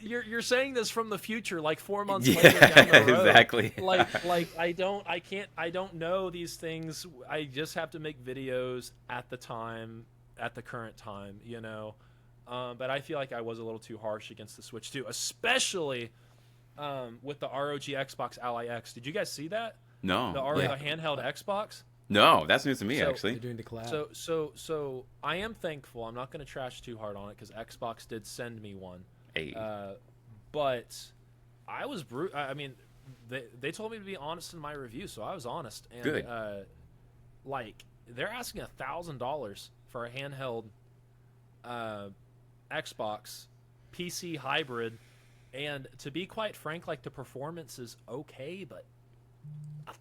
You're saying this from the future, like 4 months later down the road. Exactly. Like I don't know these things. I just have to make videos at the time, at the current time, you know. But I feel like I was a little too harsh against the Switch 2, especially with the ROG Xbox Ally X. Did you guys see that? No, The handheld Xbox. no, that's news to me So- actually. They're doing the collab. So I am thankful. I'm not going to trash too hard on it because Xbox did send me one. Hey, But I was I mean, they told me to be honest in my review, so I was honest. And, Good. Like they're asking $1,000 for a handheld Xbox PC hybrid, and to be quite frank, like the performance is okay, but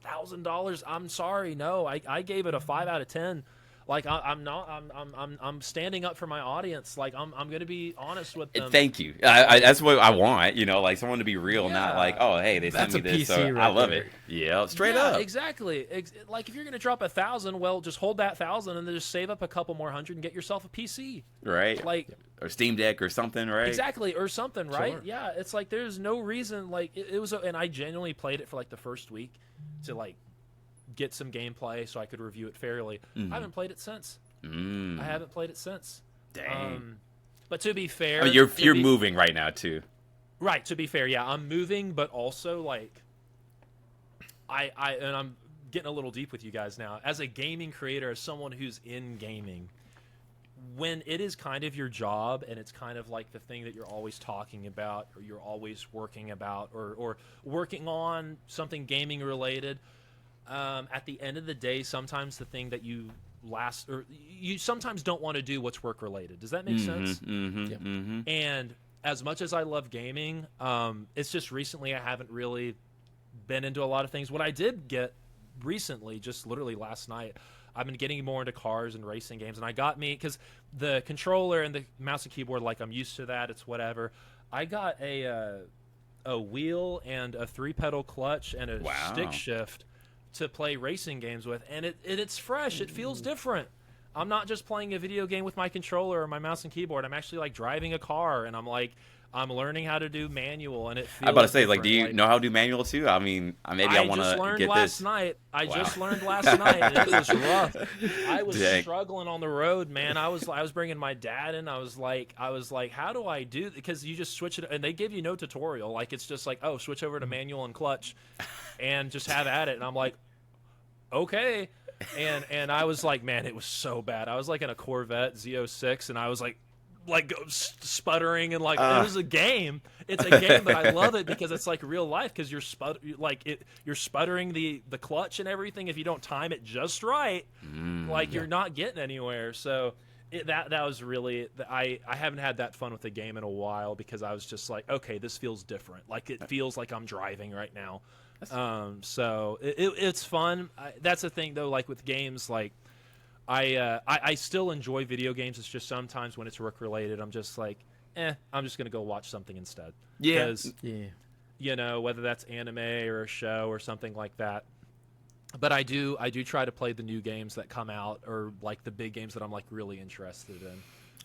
$1,000. I'm sorry, no. I gave it a 5 out of 10. Like I'm standing up for my audience. Like I'm going to be honest with them. thank you. That's what I want. You know, like someone to be real, not Yeah. like, oh, hey, they sent That's me a this, so PC I right love there. it. Yeah, straight Yeah, up. exactly. Like if you're going to drop 1,000, well, just hold that 1,000 and then just save up a couple more hundred and get yourself a PC. Right? Like Or Steam Deck or something, right? exactly, or something, right? Sure. Yeah, it's like there's no reason. Like it was, and I genuinely played it for like the first week to like get some gameplay so I could review it fairly. Mhm. I haven't played it since. Mm. I haven't played it since. Dang. But to be fair, I mean, you're to be- moving right now too. Right, to be fair, yeah, I'm moving, but also like and I'm getting a little deep with you guys now. As a gaming creator, as someone who's in gaming, when it is kind of your job and it's kind of like the thing that you're always talking about or you're always working about or working on something gaming related, at the end of the day, sometimes the thing that you sometimes don't want to do what's work related. Does that make sense? Mm-hmm, Yep. mm-hmm. And as much as I love gaming, it's just recently I haven't really been into a lot of things. What I did get recently, just literally last night, I've been getting more into cars and racing games, and I got me because the controller and the mouse and keyboard, like I'm used to that. It's whatever. I got a wheel and a 3-pedal clutch and a Wow. stick shift to play racing games with, and it's fresh. It feels different. I'm not just playing a video game with my controller or my mouse and keyboard. I'm actually like driving a car, and I'm learning how to do manual, and it feels. I'm about to say, like, do you different. know how to do manual too? I mean, maybe I want just to learned get last this. night. I Wow. just learned last night, and it was rough. I was Dang. struggling on the road, man. I was bringing my dad in. I was like, how do I do? Because you just switch it, and they give you no tutorial. Like it's just like, oh, switch over to manual and clutch, and just have at it. And I'm like, okay. And I was like, man, it was so bad. I was like in a Corvette Z06, and I was like sputtering and like it was a game. It's a game, but I love it because it's like real life because you're sputtering the clutch and everything. If you don't time it just right, like you're not getting anywhere. So That was really I haven't had that fun with a game in a while because I was just like, okay, this feels different. Like it feels like I'm driving right now. So it's fun. That's the thing though. Like with games, like I still enjoy video games. It's just sometimes when it's work related, I'm just like, I'm just gonna go watch something instead. Yeah. 'Cause, Yeah. you know, whether that's anime or a show or something like that. But I do try to play the new games that come out or like the big games that I'm like really interested in.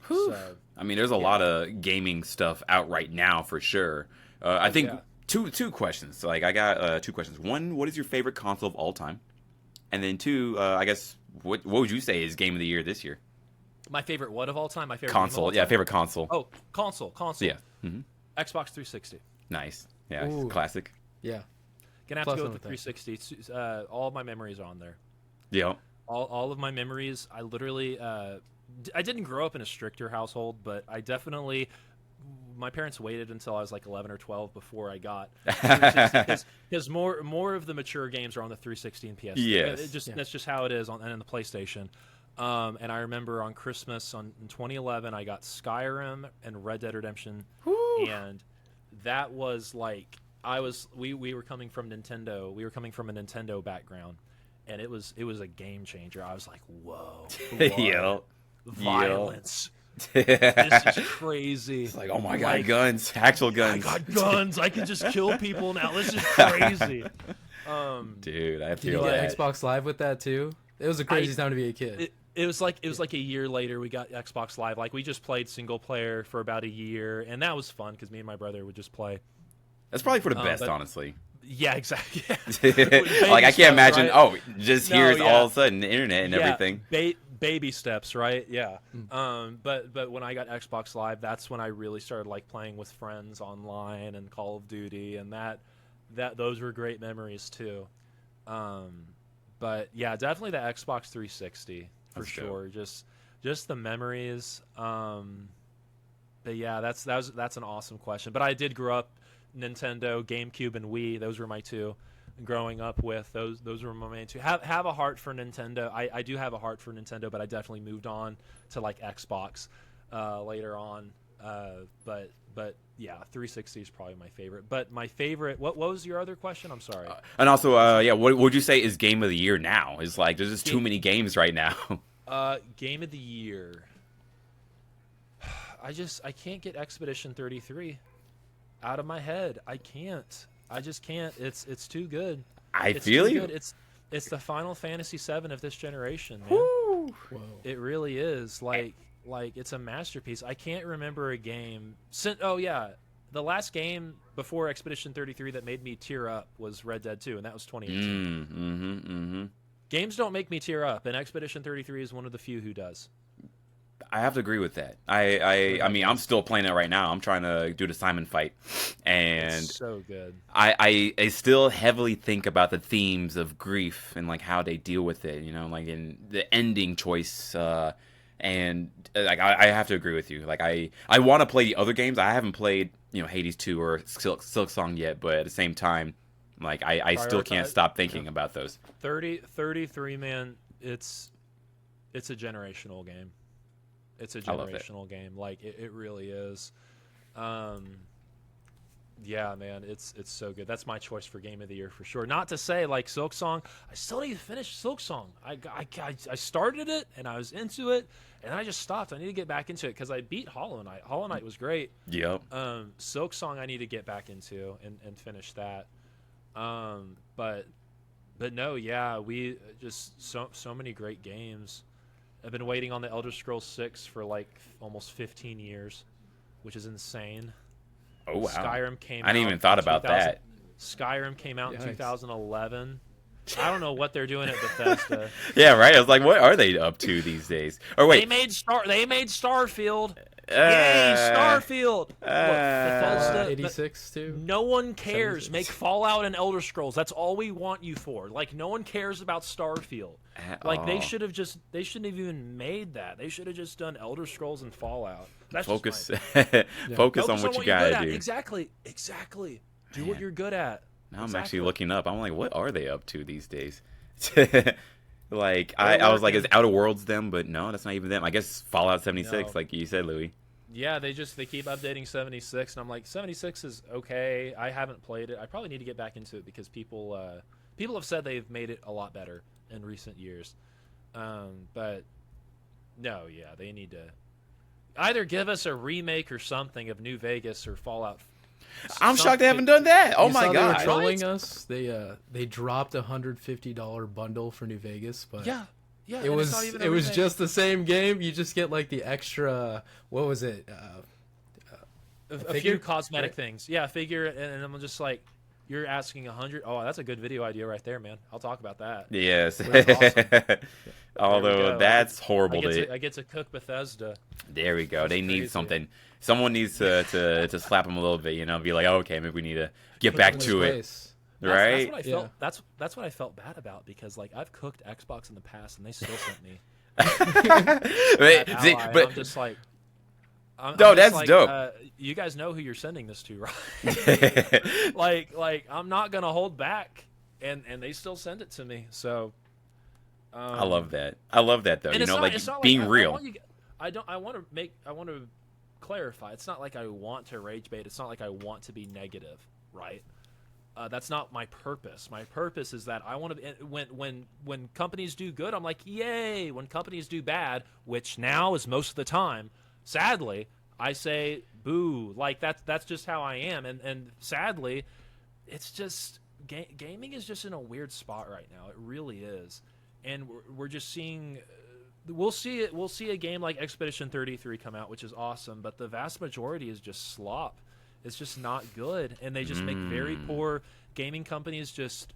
So, I mean, there's a lot of gaming stuff out right now for sure. I think yeah. two questions. Like I got two questions. One, what is your favorite console of all time? And then two, I guess what would you say is game of the year this year? my favorite what of all time? My favorite game of Console, all yeah, time? favorite console. Oh, console. Yeah, Xbox 360. nice. Yeah, Ooh. classic. Yeah. Gonna have Plus to go one with the with that. 360. All of my memories are on there. Yeah. All of my memories. I literally I didn't grow up in a stricter household, but I definitely my parents waited until I was like 11 or 12 before I got 360 because more of the mature games are on the 360 and PS3. Yes. That's just how it is on and the PlayStation. And I remember on Christmas in 2011 I got Skyrim and Red Dead Redemption, and that was like we were coming from Nintendo. We were coming from a Nintendo background, and it was a game changer. I was like, whoa, blood, Yeah. violence. This is crazy. It's like, oh my god, guns, actual I guns. got guns. I can just kill people now. This is crazy. Dude, I Did feel you that. get Xbox Live with that too? It was the craziest time to be a kid. It was like a year later we got Xbox Live. Like we just played single player for about a year, and that was fun because me and my brother would just play. That's probably for the best, but- honestly. Yeah, exactly. Like I Baby can't steps, imagine. right? Oh, just No, here's yeah. all of a sudden the internet and Yeah, everything. Baby steps, right? Yeah. But when I got Xbox Live, that's when I really started like playing with friends online and Call of Duty, and that those were great memories too. But yeah, definitely the Xbox 360 for That's dope. sure. Just the memories. But yeah, that's an awesome question. But I did grow up Nintendo, GameCube, and Wii. Those were my two. Growing up with those were my main two. Have a heart for Nintendo. I do have a heart for Nintendo, but I definitely moved on to like Xbox later on. But yeah, 360 is probably my favorite. But my favorite. What was your other question? I'm sorry. And also, yeah, what would you say is game of the year now? It's like there's just too many games right now. Game of the year. I can't get Expedition 33 out of my head. I can't. I just can't. It's too good. I It's feel too you. good. It's the Final Fantasy VII of this generation, man. Woo. Whoa. It really is. Like it's a masterpiece. I can't remember a game. Oh yeah, the last game before Expedition 33 that made me tear up was Red Dead 2, and that was 2018. Games don't make me tear up, and Expedition 33 is one of the few who does. I have to agree with that. I mean, I'm still playing it right now. I'm trying to do the Simon fight, and It's so good. I still heavily think about the themes of grief and like how they deal with it. You know, like in the ending choice. And like I have to agree with you. Like I want to play the other games. I haven't played Hades 2 or Silk Song yet, but at the same time, like I still can't Prioritize- stop thinking about those. 33, man. It's a generational game. It's a I love it. generational game. Like it really is. Yeah, man, it's so good. That's my choice for game of the year for sure. Not to say like Silk Song. I still need to finish Silk Song. I started it and I was into it and I just stopped. I need to get back into it because I beat Hollow Knight. Hollow Knight was great. Yep. Silk Song I need to get back into and finish that. But no, yeah, we just so many great games. I've been waiting on the Elder Scrolls 6 for like almost 15 years, which is insane. Oh wow. Skyrim came I didn't out even thought in about 2000 that. Skyrim came out in Yikes. 2011. I don't know what they're doing at Bethesda. Yeah, right. I was like, what are they up to these days? Or They wait, made Starfield. Yay, Starfield! What, Bethesda? 86 too. No one cares. 76. Make Fallout and Elder Scrolls. That's all we want you for. Like no one cares about Starfield. Like they shouldn't have even made that. They should have just done Elder Scrolls and Fallout. That's focus, just my opinion. focus on what you you're good gotta at. do. Exactly. Do what Man. you're good at. Now I'm Exactly. actually looking up. I'm like, what are they up to these days? Like They're I was like, is working. Outer Worlds them? But no, that's not even them. I guess Fallout 76, No. like you said, Louis. Yeah, they keep updating 76, and I'm like 76 is okay. I haven't played it. I probably need to get back into it because people have said they've made it a lot better in recent years. But no, yeah, they need to either give us a remake or something of New Vegas or Fallout. I'm shocked they haven't Something. done that. Oh You my saw they were god. trolling us. They dropped a $150 bundle for New Vegas, but Yeah, yeah. it and was it's not even a it was remake. just the same game. You just get like the extra. What was it? a figure, few cosmetic right? things. Yeah, a figure, and I'm just like, you're asking 100. Oh, that's a good video idea right there, man. I'll talk about that. Yes. That's awesome. There we Although go. that's horrible. I get to cook Bethesda. There we go. That's They need crazy. something. Someone needs to slap them a little bit, you know, be like, oh, okay, maybe we need to get Put back them in to it, place. That's right? what I Yeah. felt. That's what I felt bad about because like I've cooked Xbox in the past and they still sent me But, that see, ally, and but I'm just like, I'm No, just that's like, dope. You guys know who you're sending this to, right? like I'm not gonna hold back, and they still send it to me. So I love that. I love that though. And You it's know, not, like it's not being like real. I want to clarify. It's not like I want to rage bait. It's not like I want to be negative, right? That's not my purpose. My purpose is that I want to when companies do good, I'm like, yay. When companies do bad, which now is most of the time, sadly, I say boo. Like that's just how I am. And sadly, it's just gaming is just in a weird spot right now. It really is. And we're just seeing we'll see it. We'll see a game like Expedition 33 come out, which is awesome, but the vast majority is just slop. It's just not good, and they just make very poor. Gaming companies just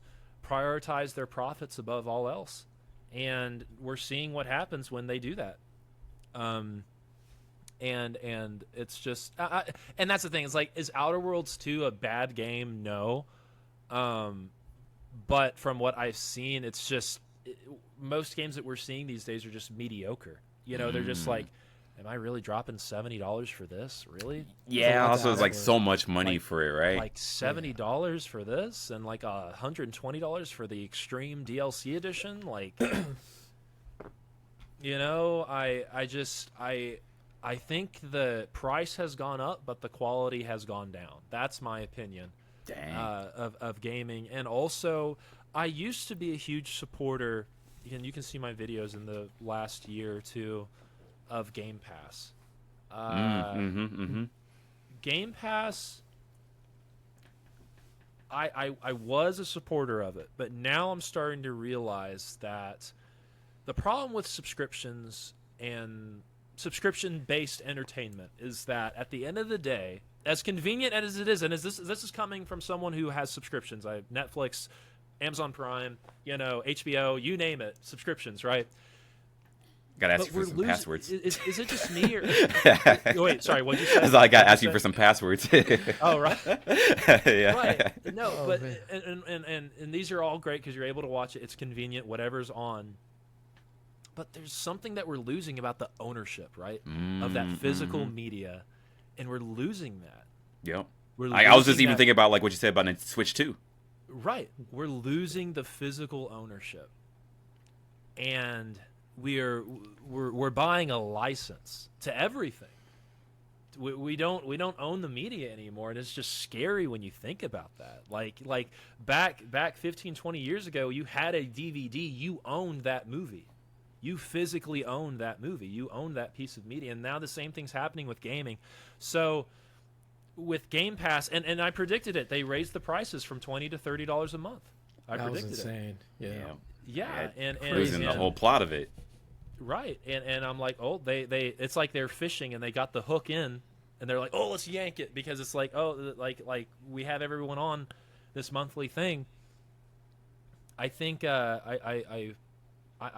prioritize their profits above all else, and we're seeing what happens when they do that. And it's just, and that's the thing. It's like, is Outer Worlds 2 a bad game? No. But from what I've seen, it's just most games that we're seeing these days are just mediocre. You know, they're just like, am I really dropping $70 for this? Really? Yeah. lot Also, to it's like ask for. so much money Like- for it, right? Like $70 for this, and like $120 for the Extreme DLC edition. Like, you know, I think the price has gone up, but the quality has gone down. That's my opinion. Dang. Of gaming. And also, I used to be a huge supporter, and you can see my videos in the last year or two, of Game Pass. Game Pass, I was a supporter of it, but now I'm starting to realize that the problem with subscriptions and subscription-based entertainment is that at the end of the day, as convenient as it is, and as this is coming from someone who has subscriptions, I have Netflix, Amazon Prime, you know, HBO, you name it, subscriptions, right? Gotta ask But you for we're some losing. passwords. Is it just me or? Wait, sorry, what'd you say? So I gotta What'd ask you say? for some passwords. Oh, right. Yeah. Right. No, Oh, but man. and these are all great because you're able to watch it. It's convenient, whatever's on. But there's something that we're losing about the ownership, right, of that physical media, and we're losing that. Yep. We're I was just losing even that- thinking about like what you said about Switch 2. Right, we're losing the physical ownership, and we're buying a license to everything. We don't own the media anymore, and it's just scary when you think about that. Like back 15, 20 years ago, you had a DVD, you owned that movie. You physically owned that movie. You owned that piece of media. And now the same thing's happening with gaming. So with Game Pass, and I predicted it, they raised the prices from $20 to $30 a month. I That was predicted it. insane. Yeah. Yeah, and Losing the and- whole plot of it. Right, and I'm like, oh, they it's like they're fishing and they got the hook in, and they're like, oh, let's yank it because it's like, oh, like we have everyone on this monthly thing. I think I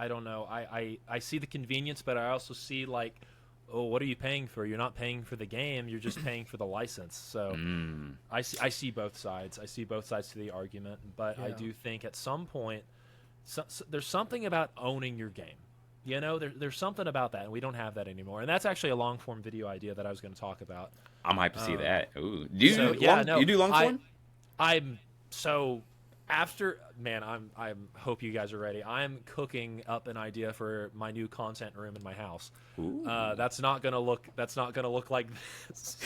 don't know. I see the convenience, but I also see like, oh, what are you paying for? You're not paying for the game. You're just paying for the license. So I see both sides. I see both sides to the argument, but I Yeah. do think at some point, there's something about owning your game. You know, there's something about that, and we don't have that anymore. And that's actually a long form video idea that I was going to talk about. I'm hyped to see that. Ooh. Do you So, do yeah, long, no, you do long I- form? I'm so after man, I'm hope you guys are ready. I'm cooking up an idea for my new content room in my house. Ooh. That's not gonna look like this.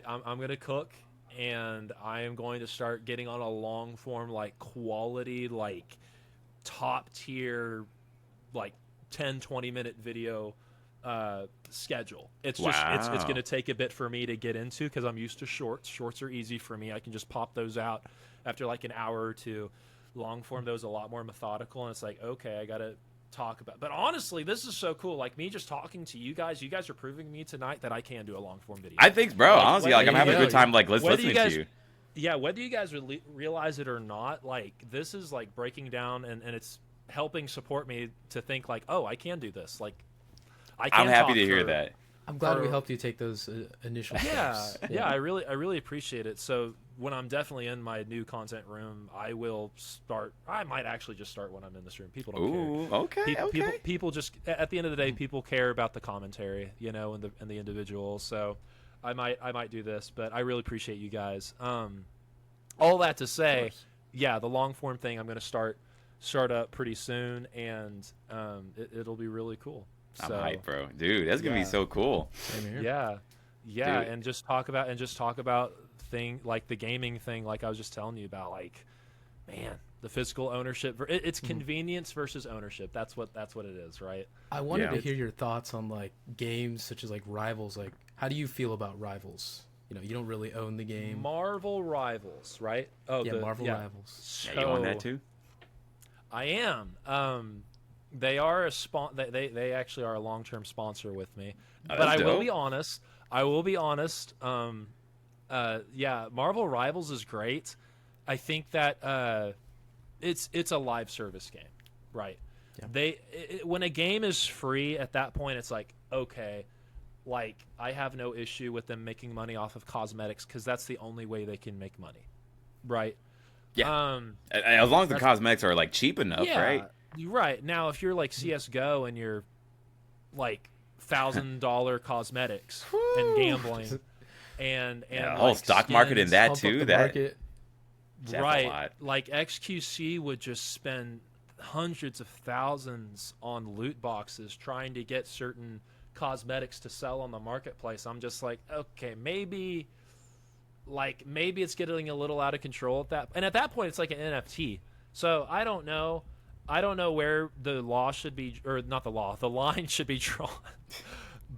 I'm gonna cook, and I am going to start getting on a long form, like quality, like top tier, like 10-20 minute video schedule. It's just it's Wow. going to take a bit for me to get into because I'm used to shorts are easy for me. I can just pop those out after like an hour or two. Long form, those a lot more methodical, and it's like, okay, I gotta talk about. But honestly, this is so cool, like me just talking to you guys are proving to me tonight that I can do a long form video. I think, bro, Like, honestly, whether like I'm you having a guys- good time, like whether listening you guys- to you. yeah, whether you guys realize it or not, like this is like breaking down, and it's helping support me to think like, oh, I can do this. Like I can I'm happy talk to hear for- that. I'm glad we for- helped you take those initial yeah, steps. yeah, I really appreciate it. So when I'm definitely in my new content room, I will start. I might actually just start when I'm in this room. People don't care. Ooh, okay, People, okay. people just at the end of the day, people care about the commentary, and the individual. So I might do this, but I really appreciate you guys. All that to say, yeah, the long form thing I'm going to start up pretty soon, and it'll be really cool. I'm So, hyped, bro. Dude, that's gonna be yeah. so cool. Same here. yeah, Dude. and just talk about thing like the gaming thing, like I was just telling you about, like, man, the physical ownership. It's convenience versus ownership. That's what it is, right? I wanted Yeah. to hear your thoughts on like games such as like Rivals. Like, how do you feel about Rivals? You know, you don't really own the game. Marvel Rivals, right? Oh, Yeah, Marvel Rivals. Yeah, you on that So, too? I am. They are they actually are a long-term sponsor with me. Oh, But I that's will dope. be honest. I will be honest. Yeah, Marvel Rivals is great. I think that it's a live service game, right? Yeah. When a game is free at that point, it's like, okay, like I have no issue with them making money off of cosmetics because that's the only way they can make money, right? Yeah. As long as the that's- cosmetics are like cheap enough, right? You're right. Now, if you're like CS:GO and you're like $1,000 cosmetics and gambling, and Yeah, the like whole stock market in skins, that Pump up too. the That market. that's a right? lot. Like XQC would just spend hundreds of thousands on loot boxes trying to get certain cosmetics to sell on the marketplace. I'm just like, okay, maybe it's getting a little out of control at that point it's like an NFT. So I don't know where the law should be, or not the law, the line should be drawn.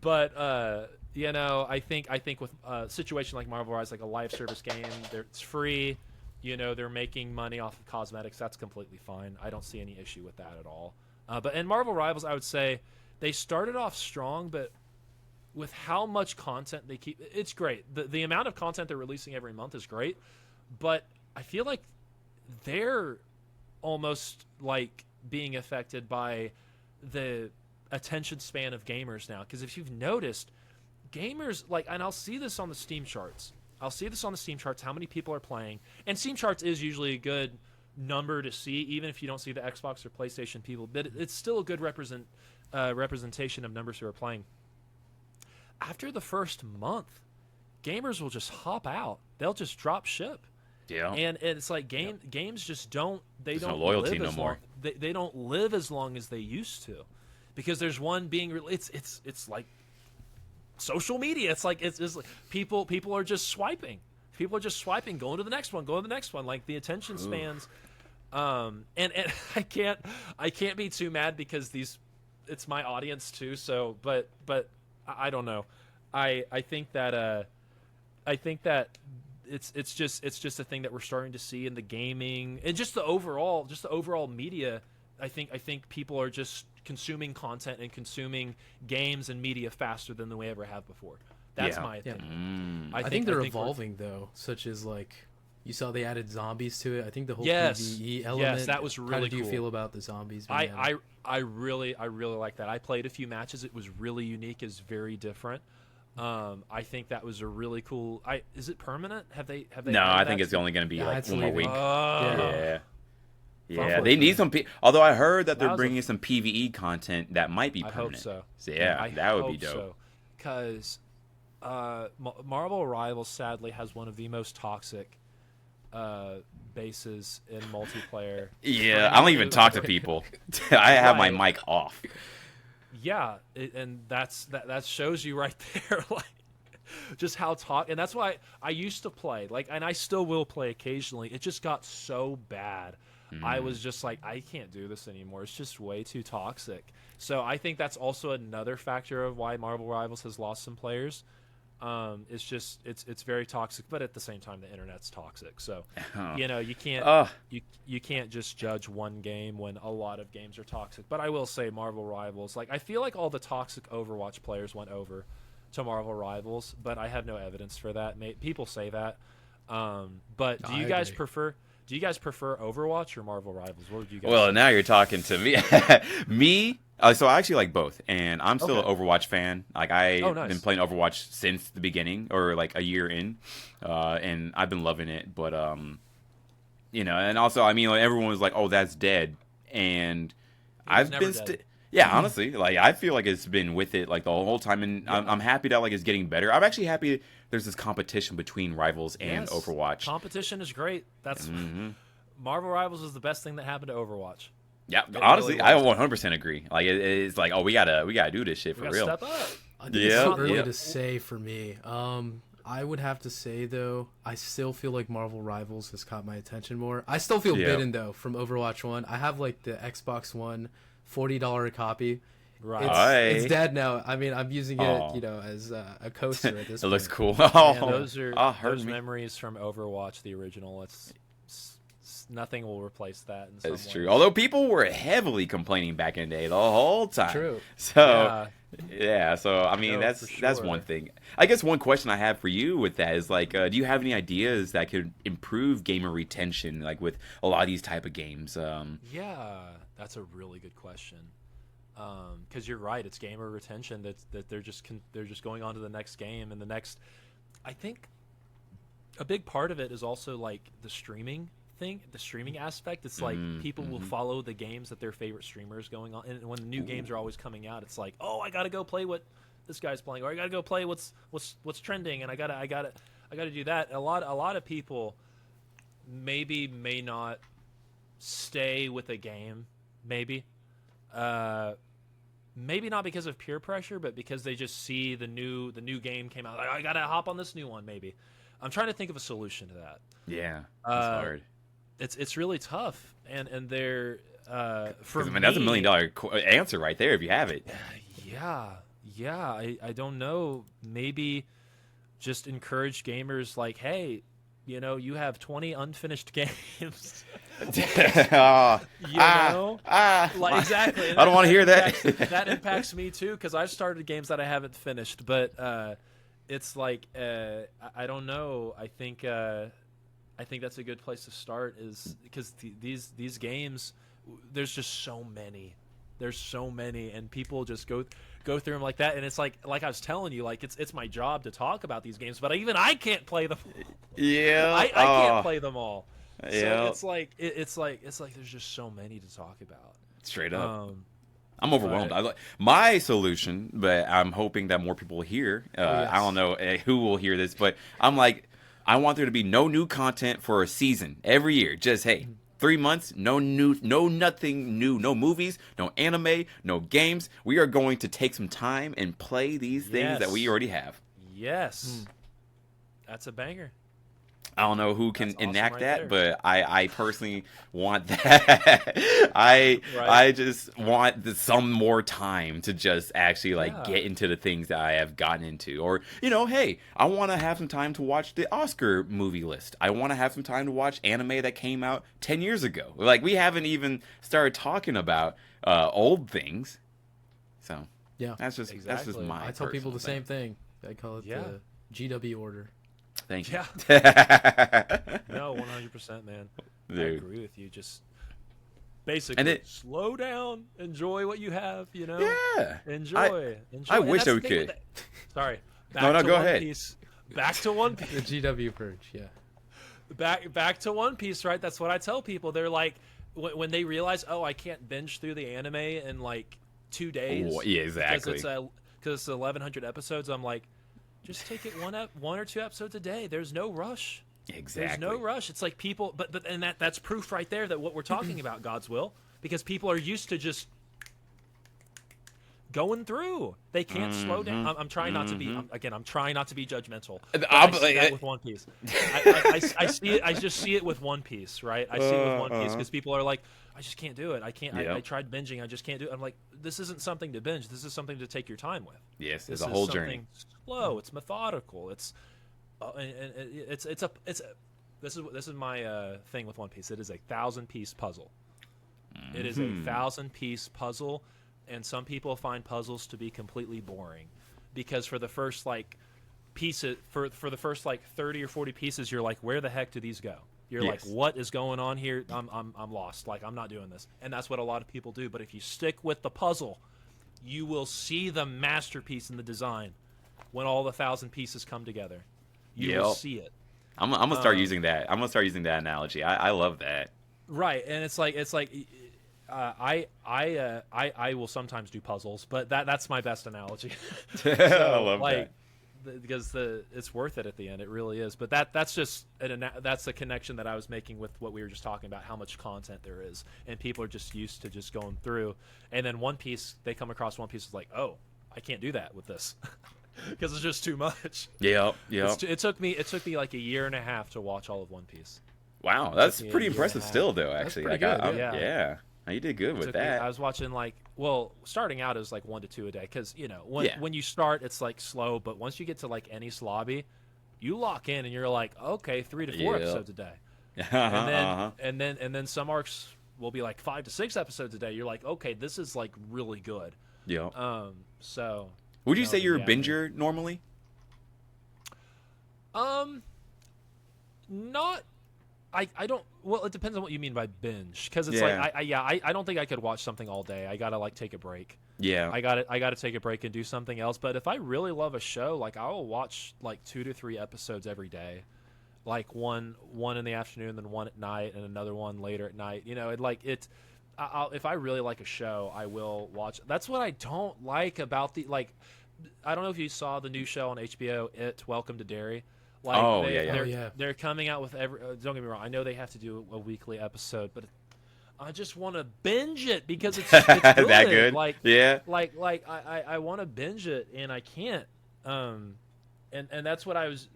But I think with a situation like Marvel Rise, like a live service game, it's free. They're making money off of cosmetics. That's completely fine. I don't see any issue with that at all. But in Marvel Rivals, I would say they started off strong, but with how much content they keep, it's great. The amount of content they're releasing every month is great, but I feel like they're almost like being affected by the attention span of gamers now. Because if you've noticed, gamers and I'll see this on the Steam charts. How many people are playing, and Steam charts is usually a good number to see, even if you don't see the Xbox or PlayStation people. But it's still a good representation of numbers who are playing. After the first month, gamers will just hop out. They'll just drop ship. Yeah. And it's like games just don't There's no don't loyalty live no as more. long, they don't live as long as they used to, because there's one being it's like social media. It's like it's like people are just swiping. Going to the next one. Like the attention spans. And I can't be too mad because it's my audience too. So but I don't know. I think that it's just a thing that we're starting to see in the gaming and just the overall media. I think people are just consuming content and consuming games and media faster than we ever have before. That's Yeah. my Yeah. opinion. I think they're we're- evolving though, such as like you saw they added zombies to it. I think the whole Yes. PvE Yes, element. that was How really did you cool. feel about the zombies? being added? I really like that. I played a few matches. It was really unique. It's very different. I think that was a really cool. Is it permanent? Have they? No, added I that think it's to- only going to be Yeah, like it's one more leaving. week. Oh. Yeah. Yeah, Fun they for need it. some. Although I heard that That they're was a- bringing some PVE content that might be I permanent. hope so. So yeah, I that would be hope dope. so. Because Marvel Rivals sadly has one of the most toxic bases in multiplayer. Yeah, I don't even talk to people. I have my Right. mic off. Yeah, and that shows you right there, like just how and that's why I used to play, like, and I still will play occasionally. It just got so bad. I was just like, I can't do this anymore. It's just way too toxic. So I think that's also another factor of why Marvel Rivals has lost some players. It's just it's very toxic, but at the same time, the internet's toxic. So, Oh. you can't Ugh. you can't just judge one game when a lot of games are toxic. But I will say, Marvel Rivals, like, I feel like all the toxic Overwatch players went over to Marvel Rivals, but I have no evidence for that. People say that. But do I you guys agree. prefer? Do you guys prefer Overwatch or Marvel Rivals? What would you guys? Well, now you're talking to me. Me, so I actually like both, and I'm still Okay. an Overwatch fan. Like I've Oh, nice. been playing Overwatch since the beginning, or like a year in, and I've been loving it. But and also, I mean, like, everyone was like, "Oh, that's dead," and It was I've never been dead. yeah, honestly, like I feel like it's been with it like the whole time, and Yeah. I'm happy that like it's getting better. I'm actually happy there's this competition between Rivals and Yes. Overwatch. Competition is great. That's Hmm. Marvel Rivals is the best thing that happened to Overwatch. Yeah, It honestly, really I was. 100% agree. Like it's like, oh, we gotta do this shit We for gotta real. step up. I think Yeah, it's too early yeah. to say for me. I would have to say though, I still feel like Marvel Rivals has caught my attention more. I still feel Yeah. bitten though from Overwatch 1. I have like the Xbox One $40 copy. Right. It's Aye. dead now. I mean, I'm using Aw. it, as a coaster at this It looks point. cool. Oh, Yeah, those are hurt those me. memories from Overwatch, the original. Nothing will replace that. In some That's ways. true. Although people were heavily complaining back in the day the whole time. True. So Yeah. so I mean No, that's for that's sure. one thing. I guess one question I have for you with that is like, do you have any ideas that could improve gamer retention, like with a lot of these type of games? Yeah, that's a really good question. Because you're right, it's gamer retention that they're just going on to the next game and the next. I think a big part of it is also like the streaming thing, the streaming aspect. It's like people will follow the games that their favorite streamers going on, and when new games are always coming out, it's like, oh, I gotta go play what this guy's playing, or I gotta go play what's trending, and I gotta do that. A lot of people may not stay with a game, maybe. Maybe not because of peer pressure, but because they just see the new game came out. Like, I gotta hop on this new one. Maybe. I'm trying to think of a solution to that. Yeah, that's hard. It's really tough, and they're for 'Cause, I mean, that's $1 million answer right there if you have it. Yeah. I don't know. Maybe just encourage gamers like, hey, you have 20 unfinished games. Ah, You know? Like, my- exactly. and I don't want to hear impacts- that. that impacts me too, because I've started games that I haven't finished. But it's like I don't know. I think that's a good place to start, is because these games, there's just so many. There's so many, and people just go through them like that. And it's like I was telling you, like it's my job to talk about these games, but even I can't play them. Yeah, I can't play them all. So Yeah. it's like there's just so many to talk about. straight up. Um, I'm overwhelmed. My solution, but I'm hoping that more people will hear. yes. I don't know who will hear this, but I'm like, I want there to be no new content for a season every year. Just, hey, 3 months, nothing new, no movies, no anime, no games. We are going to take some time and play these things that we Yes. already have. yes, that's a banger. I don't know who can That's awesome enact right that, there. but I personally want that. I Right. just want some more time to just actually like Yeah. get into the things that I have gotten into, or hey, I want to have some time to watch the Oscar movie list. I want to have some time to watch anime that came out 10 years ago. Like we haven't even started talking about old things, so Yeah. that's just Exactly. my. I tell people the personal same thing. I call it Yeah. the GW order. thing. Thank you. No, 100%, man. I Dude. agree with you. Just basically, And slow down, enjoy what you have. Yeah. Enjoy. I And wish that's I the thing could. with it. Sorry. No, Back to go One ahead. Piece. Back to One Piece. The GW purge, yeah. Back to One Piece, right? That's what I tell people. They're like, when they realize, oh, I can't binge through the anime in like 2 days. Oh, yeah, exactly. Because it's 1,100 episodes. I'm like, just take it one or two episodes a day. There's no rush. There's no Exactly. rush. It's like people, but and that's proof right there that what we're talking about, God's will, because people are used to just going through. They can't slow down. I'm trying not to be. I'm trying not to be judgmental. But I see that with One Piece. I see it. I just see it with One Piece, right? I see it with One Piece because people are like, I just can't do it. I can't. Yep. I tried binging. I just can't do it. I'm like, this isn't something to binge. This is something to take your time with. Yes, This it's a is whole something journey. slow. It's methodical. And it's a this is my thing with One Piece. It is a 1,000-piece puzzle. It is a 1,000-piece puzzle, and some people find puzzles to be completely boring, because for the first for the first 30 or 40 pieces, you're like, where the heck do these go? You're like, Yes. what is going on here? I'm lost. Like, I'm not doing this. And that's what a lot of people do. But if you stick with the puzzle, you will see the masterpiece in the design when all the 1,000 pieces come together. You will Yep. see it. I'm gonna start using that. I'm gonna start using that analogy. I love that. Right, and it's like I will sometimes do puzzles, but that's my best analogy. I love that. Because it's worth it at the end. It really is. But that's just that's a connection that I was making with what we were just talking about, how much content there is, and people are just used to just going through. And then One Piece, they come across One Piece, is like, oh, I can't do that with this. Because it's just too much. Yep. It took me like a year and a half to watch all of One Piece. Wow, that's took me a pretty year and a impressive half. still, though. Actually, pretty like, good, yeah. yeah. You did good with that. I was watching starting out it was like 1 to 2 a day, because when you start it's like slow, but once you get to like Enies Lobby, you lock in and you're like, okay, 3 to 4 Yep. episodes a day, Uh-huh. and then some arcs will be like 5 to 6 episodes a day. You're like, okay, this is like really good. Yep. So Would you say but you're a yeah, binger normally? not. I don't. Well, it depends on what you mean by binge, because it's Yeah. like I don't think I could watch something all day. I gotta like take a break. Yeah. I gotta take a break and do something else. But if I really love a show, like I will watch like 2 to 3 episodes every day, like one in the afternoon, then one at night, and another one later at night. If I really like a show, I will watch. That's what I don't like about I don't know if you saw the new show on HBO, Welcome to Derry. Oh, yeah. They're coming out with don't get me wrong. I know they have to do a weekly episode, but I just want to binge it because it's good. That good? Yeah. I want to binge it and I can't. And that's what I was.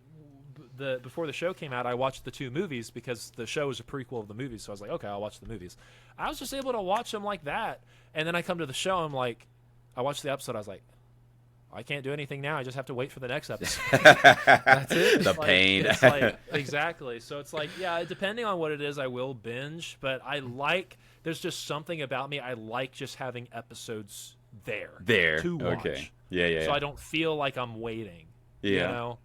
Before the show came out, I watched the 2 movies because the show is a prequel of the movies. So I was like, okay, I'll watch the movies. I was just able to watch them like that, and then I come to the show. I'm like, I watched the episode. I was like, I can't do anything now. I just have to wait for the next episode. That's it. The pain. It's like, exactly. So it's like, yeah, depending on what it is, I will binge. But there's just something about me. I like just having episodes there to watch. Okay. Yeah. So I don't feel like I'm waiting. Yeah. You know?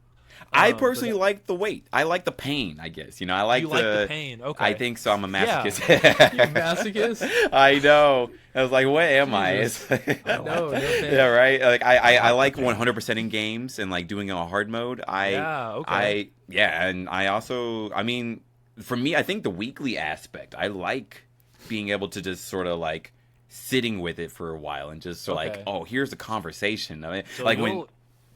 I but personally like the wait. I like the pain, I guess. I like you like the pain. Okay. I think so. I'm a Yeah. masochist. You masochist? I know. I was like, what am I? Jesus. It's like- No thanks. yeah, right. Like I like 100% in games and like doing it on hard mode. Yeah, okay. And I also, I mean, for me, I think the weekly aspect, I like being able to just sort of like sitting with it for a while and just so like, Okay. oh, here's a conversation. I mean, So like when. you'll-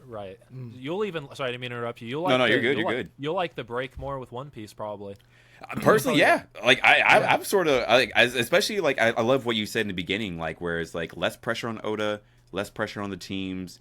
Right. You'll even. Sorry, I didn't mean to interrupt you. You'll like No, you're the- good, you'll you're like- good. You'll like the break more with One Piece, probably. Personally, yeah. Like I'm sort of like, especially like I love what you said in the beginning, like where it's like less pressure on Oda, less pressure on the teams,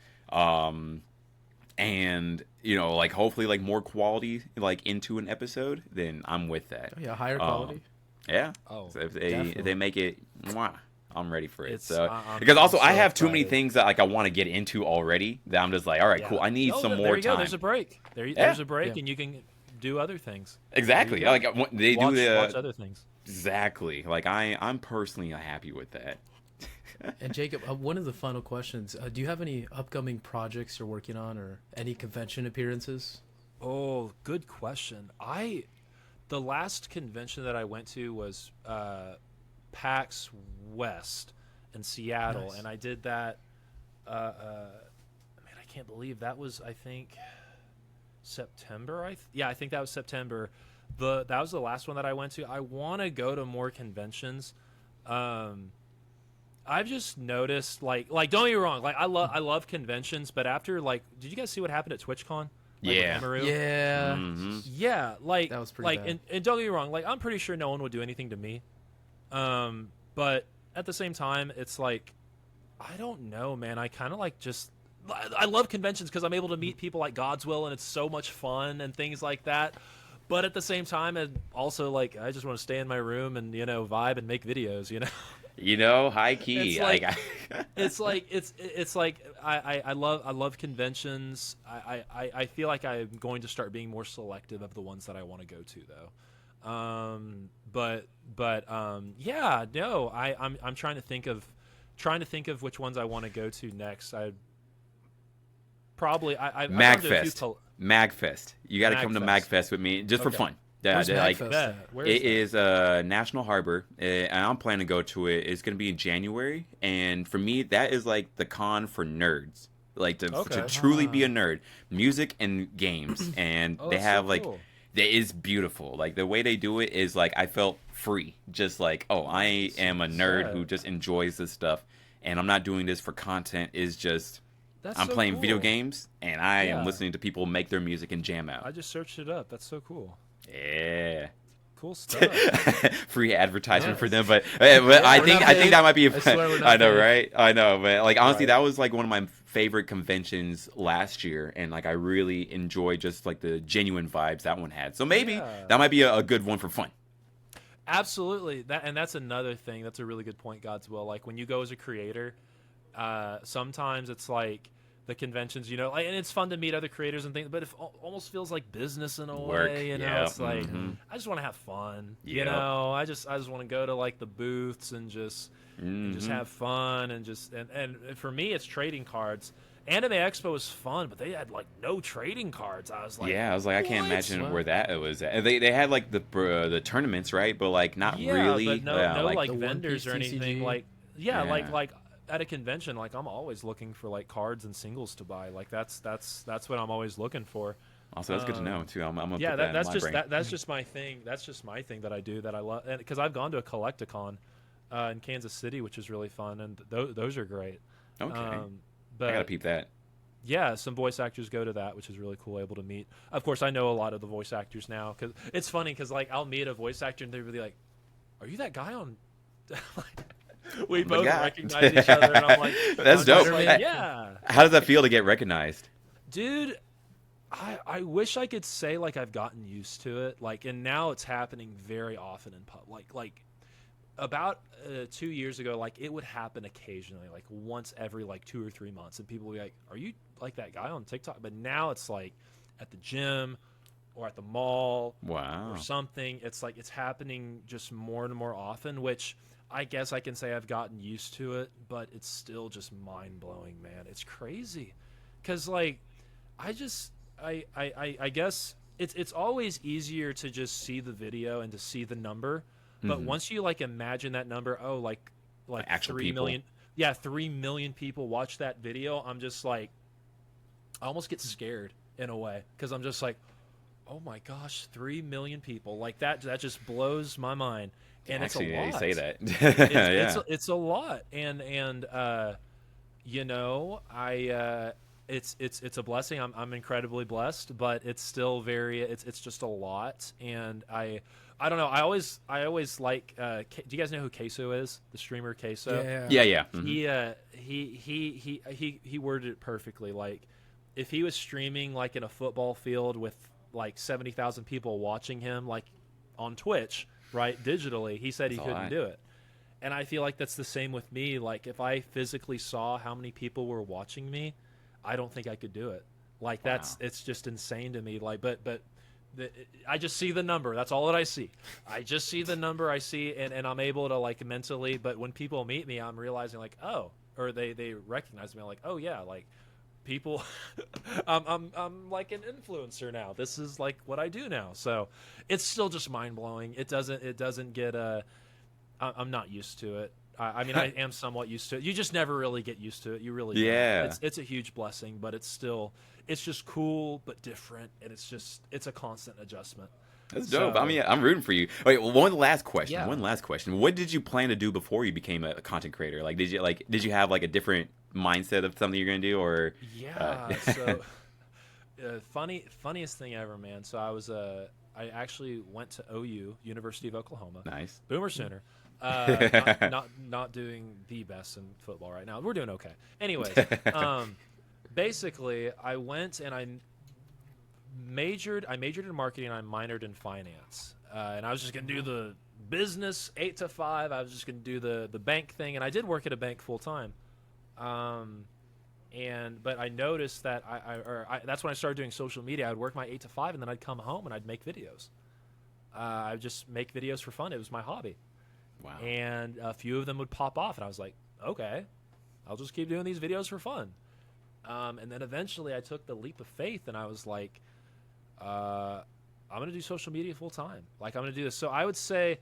and like hopefully like more quality like into an episode. Then I'm with that. Oh, yeah, higher quality. Yeah. Oh, So if definitely. they make it, mwah, I'm ready for it. It's- So I'm- because also I'm I so have too many excited. things that like I want to get into already. That I'm just like, all right, Yeah. cool. I need Oh, some there more you go. time. There's a break. There's a break, Yeah. and you can do other things. Exactly. There you Like they watch, do the watch other things. exactly. Like I'm personally happy with that. And Jacob, one of the final questions: do you have any upcoming projects you're working on, or any convention appearances? Oh, good question. The last convention that I went to was PAX West in Seattle, Nice. and I did that. Man, I can't believe that was, I think, September. I think that was September. That was the last one that I went to. I want to go to more conventions. I've just noticed, like don't get me wrong, like I love conventions, but after did you guys see what happened at TwitchCon? with Yeah. Amaru. Yeah. Hmm. Yeah, like That was pretty bad. and don't get me wrong, like I'm pretty sure no one would do anything to me. But at the same time, it's like I don't know, man. I kind of like just I love conventions because I'm able to meet people like Godswill, and it's so much fun and things like that. But at the same time, and also like I just want to stay in my room and vibe and make videos. You know, high key. It's like I- it's like I love conventions. I feel like I'm going to start being more selective of the ones that I want to go to though. Yeah, no, I'm trying to think of which ones I want to go to next. I've gone to a few Magfest. Magfest. You got to come to Magfest. Magfest with me just for Okay. fun. Yeah, Where's like Magfest? Bet. Where it is is National Harbor, and I'm planning to go to it. It's going to be in January, and for me, that is like the con for nerds. Like to Okay. truly be a nerd, music and games, and Oh, they that's so have like cool. it is beautiful. Like the way they do it is like I felt free, just like oh, I am a nerd who Sad. just enjoys this stuff, and I'm not doing this for content. Is just That's I'm so playing video cool. games, and I am Yeah. listening to people make their music and jam I out. just searched it up. That's so cool. Yeah. Cool stuff. Free advertisement Yeah. for them, but I we're think not I think paid. that might be. I swear we're not I know, paid. right? I know, but like honestly, Right. that was like one of my favorite conventions last year, and like I really enjoyed just like the genuine vibes that one had. So maybe Yeah. that might be a good one for fun. Absolutely. That's another thing. That's a really good point, Godswill. Like when you go as a creator, sometimes it's like the conventions, like, and it's fun to meet other creators and things, but it almost feels like business in a Work, way, yeah, It's like mhm. I just want to have fun, Yep. I just want to go to like the booths and just Mhm. have fun and and for me it's trading cards. Anime Expo was fun, but they had like no trading cards. I was like, Yeah, I was like, I can't what? imagine where that was at. They had like the tournaments, right? But like not Yeah, really. but no, Yeah, no like, like The One vendors Piece or anything. TCG. Like Yeah. like at a convention, like I'm always looking for like cards and singles to buy. Like that's what I'm always looking for. also, that's good to know too. I'm gonna Yeah, put that in that's my just brain. that's just my thing. That's just my thing that I do that I love, because I've gone to a Collecticon in Kansas City, which is really fun, and those are great. Okay, I But gotta peep that. yeah, some voice actors go to that, which is really cool, able to meet. Of course, I know a lot of the voice actors now, because it's funny, because like I'll meet a voice actor and they'll be like, "Are you that guy on?" We both God. recognize each other, and I'm like, That's I'm just dope. like, Hey, yeah, How does that feel to get recognized? dude. I wish I could say like I've gotten used to it, like, and now it's happening very often in pub. Like about 2 years ago, like it would happen occasionally, like once every like 2 or 3 months, and people would be like, "Are you like that guy on TikTok?" But now it's like at the gym or at the mall Wow. or something. It's like it's happening just more and more often, which I guess I can say I've gotten used to it, but it's still just mind blowing, man. It's crazy, because like I guess it's always easier to just see the video and to see the number, but Mhm. once you like imagine that number, oh, like actual 3 people. million, yeah, 3 million people watch that video, I'm just like, I almost get scared in a way, because I'm just like, oh my gosh, 3 million people, like that just blows my mind, and Actually, it's a yeah, lot. you say that. It's, Yeah. it's a lot, and it's a blessing. I'm incredibly blessed, but it's still it's just a lot, and I don't know. I always like. Do you guys know who Queso is? The streamer Queso. Yeah. Mhm. He worded it perfectly. Like, if he was streaming like in a football field with like 70,000 people watching him, like on Twitch, right, digitally, he said he That's a couldn't lot. do it. And I feel like that's the same with me. Like, if I physically saw how many people were watching me, I don't think I could do it. Like, it's just insane to me. Like, but I just see the number. That's all that I see. I just see the number. I see, and I'm able to like mentally. But when people meet me, I'm realizing like, oh, or they recognize me. I'm like, oh yeah, like people. I'm like an influencer now. This is like what I do now. So it's still just mind blowing. It doesn't get I'm not used to it. I mean, I am somewhat used to it. You just never really get used to it. You really don't. Yeah. It's a huge blessing, but it's just cool but different, and it's a constant adjustment. That's dope. So- I mean, I'm rooting for you. Wait, one last question. Yeah. One last question. What did you plan to do before you became a content creator? Like, did you have like a different mindset of something you're gonna do, or? Yeah. So Funniest thing ever, man. So I actually went to OU, University of Oklahoma. Nice. Boomer Sooner. Not doing the best in football right now. We're doing okay. Anyways, basically, I went and I majored in marketing. And I minored in finance, and I was just gonna do the business 8 to 5. I was just gonna do the bank thing, and I did work at a bank full time. But I noticed that that's when I started doing social media. I'd work my 8 to 5, and then I'd come home and I'd make videos. I'd just make videos for fun. It was my hobby. Wow. And a few of them would pop off, and I was like, okay, I'll just keep doing these videos for fun. And then eventually I took the leap of faith, and I was like, I'm going to do social media full time. Like, I'm going to do this. So I would say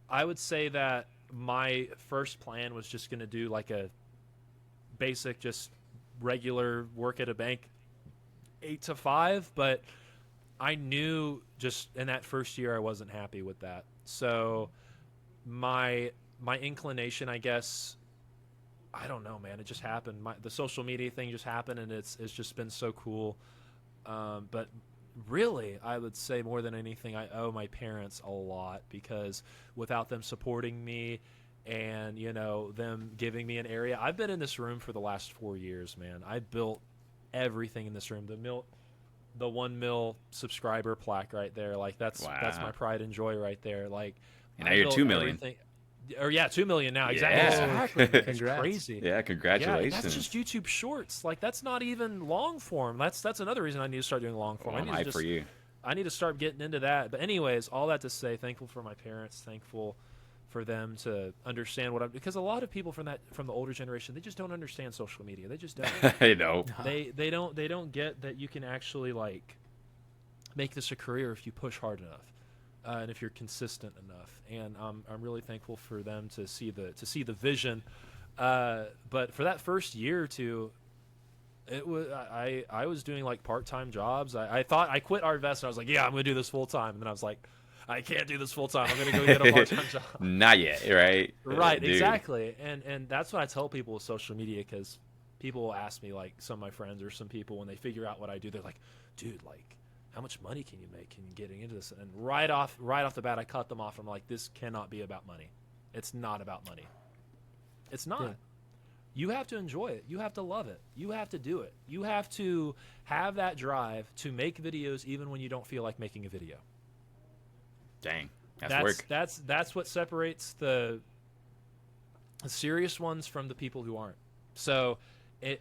that my first plan was just going to do like a basic, just regular work at a bank 8 to 5, but I knew just in that first year I wasn't happy with that. So my inclination, I guess, I don't know, man, it just happened. The social media thing just happened, and it's just been so cool. But really, I would say more than anything, I owe my parents a lot, because without them supporting me and, you know, them giving me an area. I've been in this room for the last 4 years, man. I built everything in this room. The 1 mil subscriber plaque right there, like that's my pride and joy right there. Like, and now you're 2 million. Or 2 million now. Yeah. Exactly. It's Congrats. crazy. Yeah, congratulations. Yeah, that's just YouTube Shorts. Like, that's not even long form. That's another reason I need to start doing long form. I'm hyped for you. I need to start getting into that. But anyways, all that to say, thankful for my parents, thankful for them to understand because a lot of people from the older generation, they just don't understand social media. They just don't. I know. They don't get that you can actually like make this a career if you push hard enough. And if you're consistent enough, and I'm really thankful for them to see the vision. But for that first year or two, it was I was doing like part-time jobs. I thought I quit Artvest, and I was like, yeah, I'm gonna do this full time. And then I was like, I can't do this full time. I'm gonna go get a part-time job. Not yet, right? Right, Dude. exactly. And that's what I tell people with social media, because people will ask me, like some of my friends or some people, when they figure out what I do, they're like, dude, like, how much money can you make in getting into this? And right off the bat, I cut them off. I'm like, this cannot be about money. It's not about money. It's not. Yeah. You have to enjoy it. You have to love it. You have to do it. You have to have that drive to make videos even when you don't feel like making a video. Dang, that's work. That's what separates the serious ones from the people who aren't. So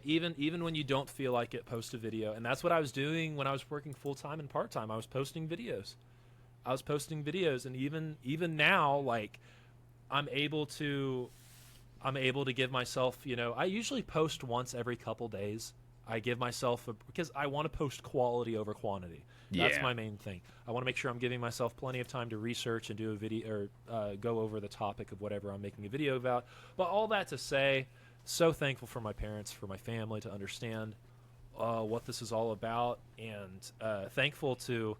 even when you don't feel like it, post a video. And that's what I was doing when I was working full-time and part-time. I was posting videos. And even now, like, I'm able to give myself, you know, I usually post once every couple days. I give myself because I want to post quality over quantity. That's my main thing. I want to make sure I'm giving myself plenty of time to research and do a video, or go over the topic of whatever I'm making a video about. But all that to say, so thankful for my parents, for my family to understand what this is all about, and thankful to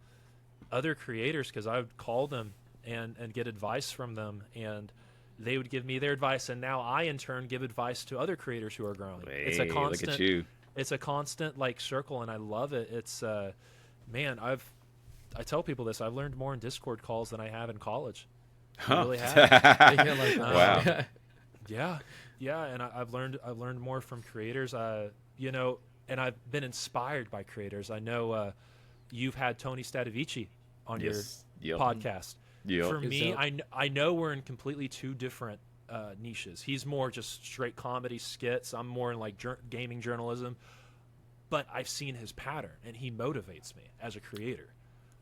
other creators, because I would call them and get advice from them, and they would give me their advice, and now I in turn give advice to other creators who are growing. Hey, it's a constant, look at you. It's a constant like circle, and I love it. It's man, I tell people this. I've learned more in Discord calls than I have in college. I really have. Wow. Yeah, and I've learned more from creators. You know, and I've been inspired by creators. I know you've had Tony Stadavici on your podcast. Yep. For me, I know we're in completely two different niches. He's more just straight comedy skits. I'm more in like gaming journalism. But I've seen his pattern, and he motivates me as a creator.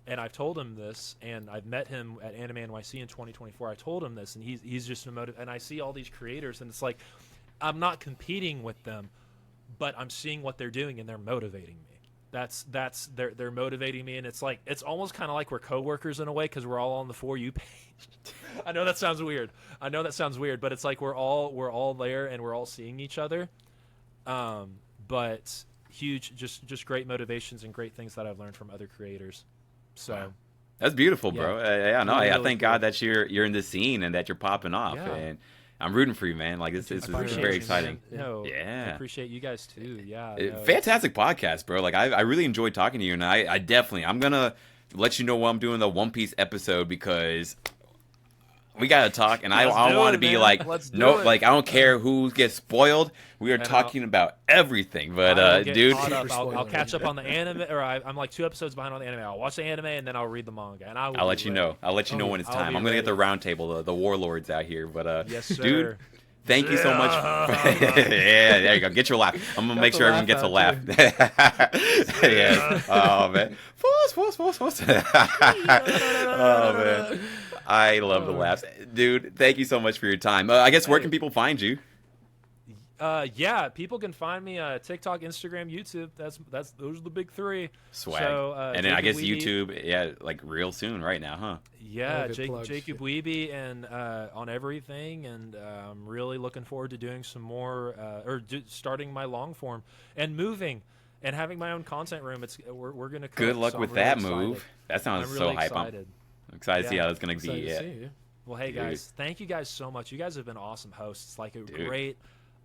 And I've told him this, and I've met him at Anime NYC in 2024. I told him this, and he's just a motive. And I see all these creators, and it's like, I'm not competing with them, but I'm seeing what they're doing, and they're motivating me. They're motivating me, and it's like, it's almost kind of like we're coworkers in a way, because we're all on the For You page. I know that sounds weird, but it's like we're all there, and we're all seeing each other. But huge, just great motivations and great things that I've learned from other creators. So wow. That's beautiful, bro. Yeah, I really thank God that you're in the scene and that you're popping off. Yeah. And I'm rooting for you, man. Like this is Appreciate very you, exciting. man. No, I Yeah. appreciate you guys too. Yeah, no, Fantastic podcast, bro. Like I really enjoyed talking to you, and I definitely I'm gonna let you know when I'm doing the One Piece episode because we gotta talk, and I Let's do want to it, be man. like Let's do no, it. like I don't care who gets spoiled. We are And talking about everything, but I will get dude, caught up. Super I'll spoiler. catch up on the anime, or I'm like 2 episodes behind on the anime. I'll watch the anime and then I'll read the manga, and I will I'll be let you ready. know. I'll let you know when it's I'll time. be I'm gonna get the ready. round table, the warlords out here, but Yes, sir. dude. Thank you so much. Yeah, there you go. Get your laugh. I'm gonna Got make the sure everyone gets a laugh. laugh Yes. Oh man. Force. Oh man. I love the laughs, dude. Thank you so much for your time. I guess where can people find you? Yeah, people can find me TikTok, Instagram, YouTube. Those are the big 3. Swag. So, And then I guess Jacob Weeby. YouTube, yeah, like real soon right now, huh? Yeah, Oh, good plugs. Jacob Weeby and on everything, and I'm really looking forward to doing some more starting my long form and moving and having my own content room. We're gonna cook, Good luck so with I'm really that excited. move. That sounds I'm so really hype. excited. I'm excited to see Yeah. how that's gonna Excited be. to Yeah. see you. Well, hey Dude. guys, thank you guys so much. You guys have been awesome hosts. Like a Dude. great,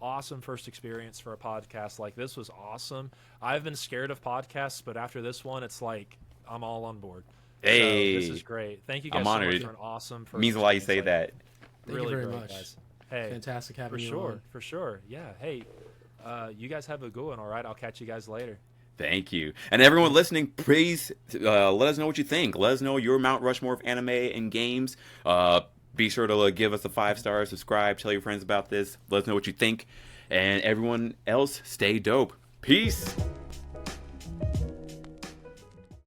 awesome first experience for a podcast. Like this was awesome. I've been scared of podcasts, but after this one, it's like I'm all on board. Hey. So this is great. Thank you guys I'm so honored. much for an awesome first Means a lot you say experience. that. Thank Really you very great, much. guys. Hey, Fantastic having for you sure, on. for sure. Yeah. Hey, you guys have a good one. All right. I'll catch you guys later. Thank you. And everyone listening, please let us know what you think. Let us know your Mount Rushmore of anime and games. Be sure to give us a 5-star, subscribe, tell your friends about this. Let us know what you think. And everyone else, stay dope. Peace.